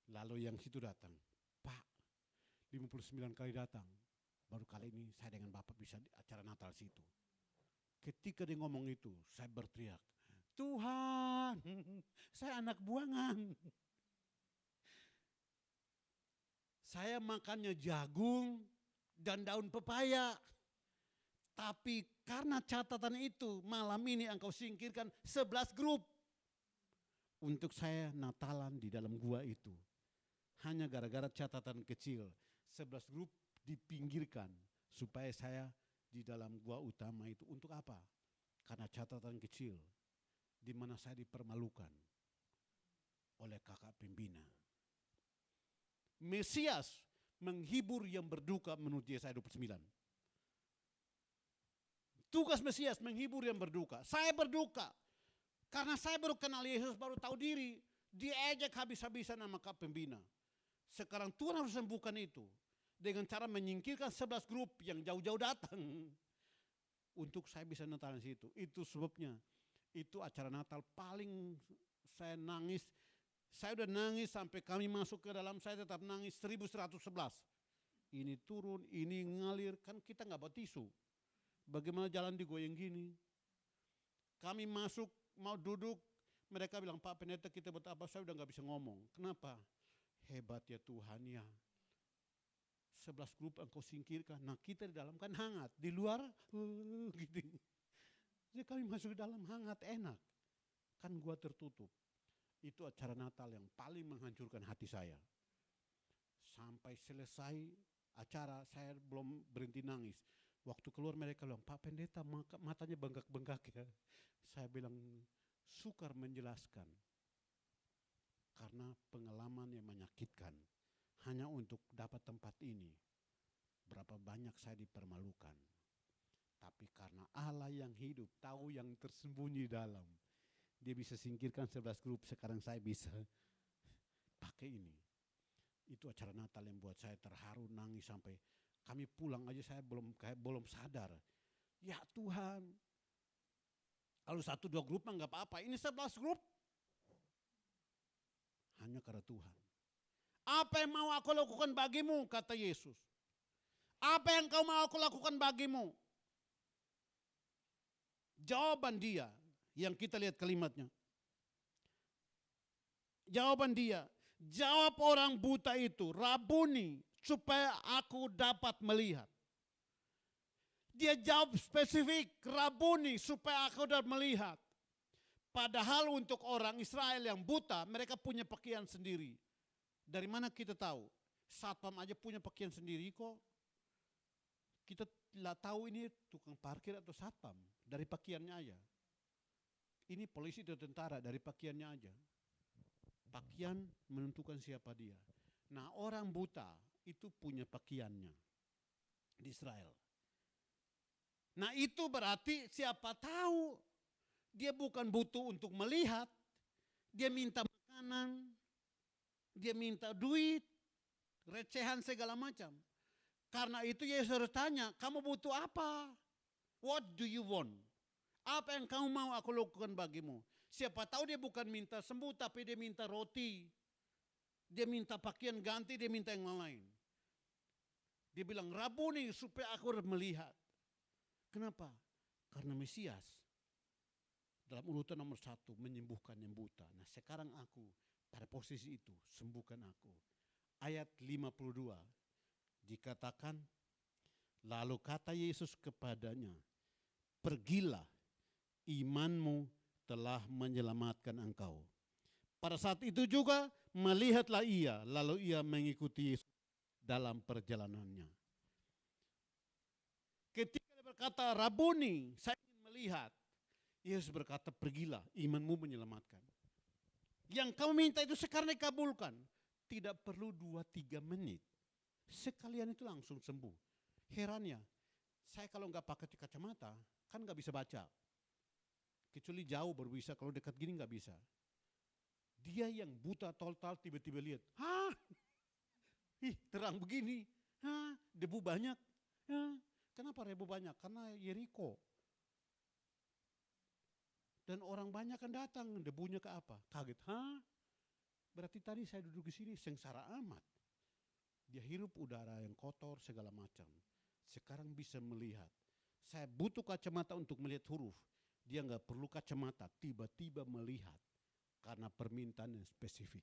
Speaker 1: Lalu yang situ datang, Pak, 59 kali datang. Baru kali ini saya dengan Bapak bisa di acara Natal situ. Ketika dia ngomong itu, saya berteriak, Tuhan, saya anak buangan. Saya makannya jagung dan daun pepaya. Tapi karena catatan itu, malam ini engkau singkirkan 11 grup. Untuk saya Natalan di dalam gua itu. Hanya gara-gara catatan kecil. 11 grup dipinggirkan supaya saya di dalam gua utama itu. Untuk apa? Karena catatan kecil. Di mana saya dipermalukan oleh kakak pembina. Mesias menghibur yang berduka menurut Yesaya 29. Tugas Mesias menghibur yang berduka. Saya berduka. Karena saya baru kenal Yesus, baru tahu diri. Diejek habis-habisan sama kakak pembina. Sekarang Tuhan harus sembuhkan itu. dengan cara menyingkirkan 11 grup yang jauh-jauh datang untuk saya bisa Natal di situ. Itu sebabnya itu acara Natal paling saya nangis. Saya udah nangis sampai kami masuk ke dalam, saya tetap nangis 1111. Ini turun, ini ngalir, kan kita nggak bawa tisu. Bagaimana jalan digoyang gini? Kami masuk, mau duduk, mereka bilang, Pak Pendeta kita buat apa? Saya udah nggak bisa ngomong. Kenapa? Hebat ya Tuhan ya. 11 grup engkau singkirkan. Nah kita di dalam kan hangat, di luar gitu. Jadi kami masuk ke dalam hangat, enak. Kan gua tertutup. Itu acara Natal yang paling menghancurkan hati saya. Sampai selesai acara saya belum berhenti nangis. Waktu keluar mereka bilang, Pak Pendeta matanya bengkak-bengkak ya. Saya bilang, sukar menjelaskan. Karena pengalaman yang menyakitkan. Hanya untuk dapat tempat ini. Berapa banyak saya dipermalukan. Tapi karena Allah yang hidup, tahu yang tersembunyi dalam. Dia bisa singkirkan 11 grup, sekarang saya bisa pakai ini. Itu acara Natal yang buat saya terharu, nangis sampai kami pulang aja saya belum sadar. Ya Tuhan, kalau 1-2 grup mah nggak apa-apa, ini 11 grup. Hanya karena Tuhan. Apa yang mau aku lakukan bagimu, kata Yesus. Apa yang kau mau aku lakukan bagimu? Jawaban dia, yang kita lihat kalimatnya. Jawaban dia, jawab orang buta itu, Rabuni, supaya aku dapat melihat. Dia jawab spesifik, Rabuni, supaya aku dapat melihat. Padahal untuk orang Israel yang buta, mereka punya pakaian sendiri. Dari mana kita tahu? Satpam aja punya pakaian sendiri kok. Kita tahu ini tukang parkir atau satpam, dari pakaiannya aja. Ini polisi atau tentara, dari pakaiannya aja. Pakaian menentukan siapa dia. Nah orang buta itu punya pakaiannya di Israel. Nah itu berarti siapa tahu dia bukan butuh untuk melihat, dia minta makanan, dia minta duit, recehan segala macam. Karena itu Yesus harus tanya, kamu butuh apa? What do you want? Apa yang kamu mau aku lakukan bagimu? Siapa tahu dia bukan minta sembuh, tapi dia minta roti. Dia minta pakaian ganti, dia minta yang lain. Dia bilang, Rabuni supaya aku melihat. Kenapa? Karena Mesias. Dalam urutan nomor 1, menyembuhkan yang buta. Nah sekarang aku pada posisi itu, sembuhkan aku. Ayat 52. Dikatakan, lalu kata Yesus kepadanya, pergilah, imanmu telah menyelamatkan engkau. Pada saat itu juga melihatlah ia, lalu ia mengikuti Yesus dalam perjalanannya. Ketika dia berkata, Rabuni, saya ingin melihat. Yesus berkata, pergilah, imanmu menyelamatkan. Yang kamu minta itu sekarang dikabulkan. Tidak perlu 2-3 menit. Sekalian itu langsung sembuh. Herannya, saya kalau nggak pakai kacamata, kan nggak bisa baca. Kecuali jauh baru bisa, kalau dekat gini nggak bisa. Dia yang buta total tiba-tiba lihat, hah, terang begini, hah, debu banyak. Hah, kenapa debu banyak? Karena Yeriko. Dan orang banyak kan datang, debunya ke apa? Kaget, hah? Berarti tadi saya duduk di sini sengsara amat. Dia hirup udara yang kotor segala macam. Sekarang bisa melihat. Saya butuh kacamata untuk melihat huruf. Dia nggak perlu kacamata, tiba-tiba melihat. Karena permintaan yang spesifik.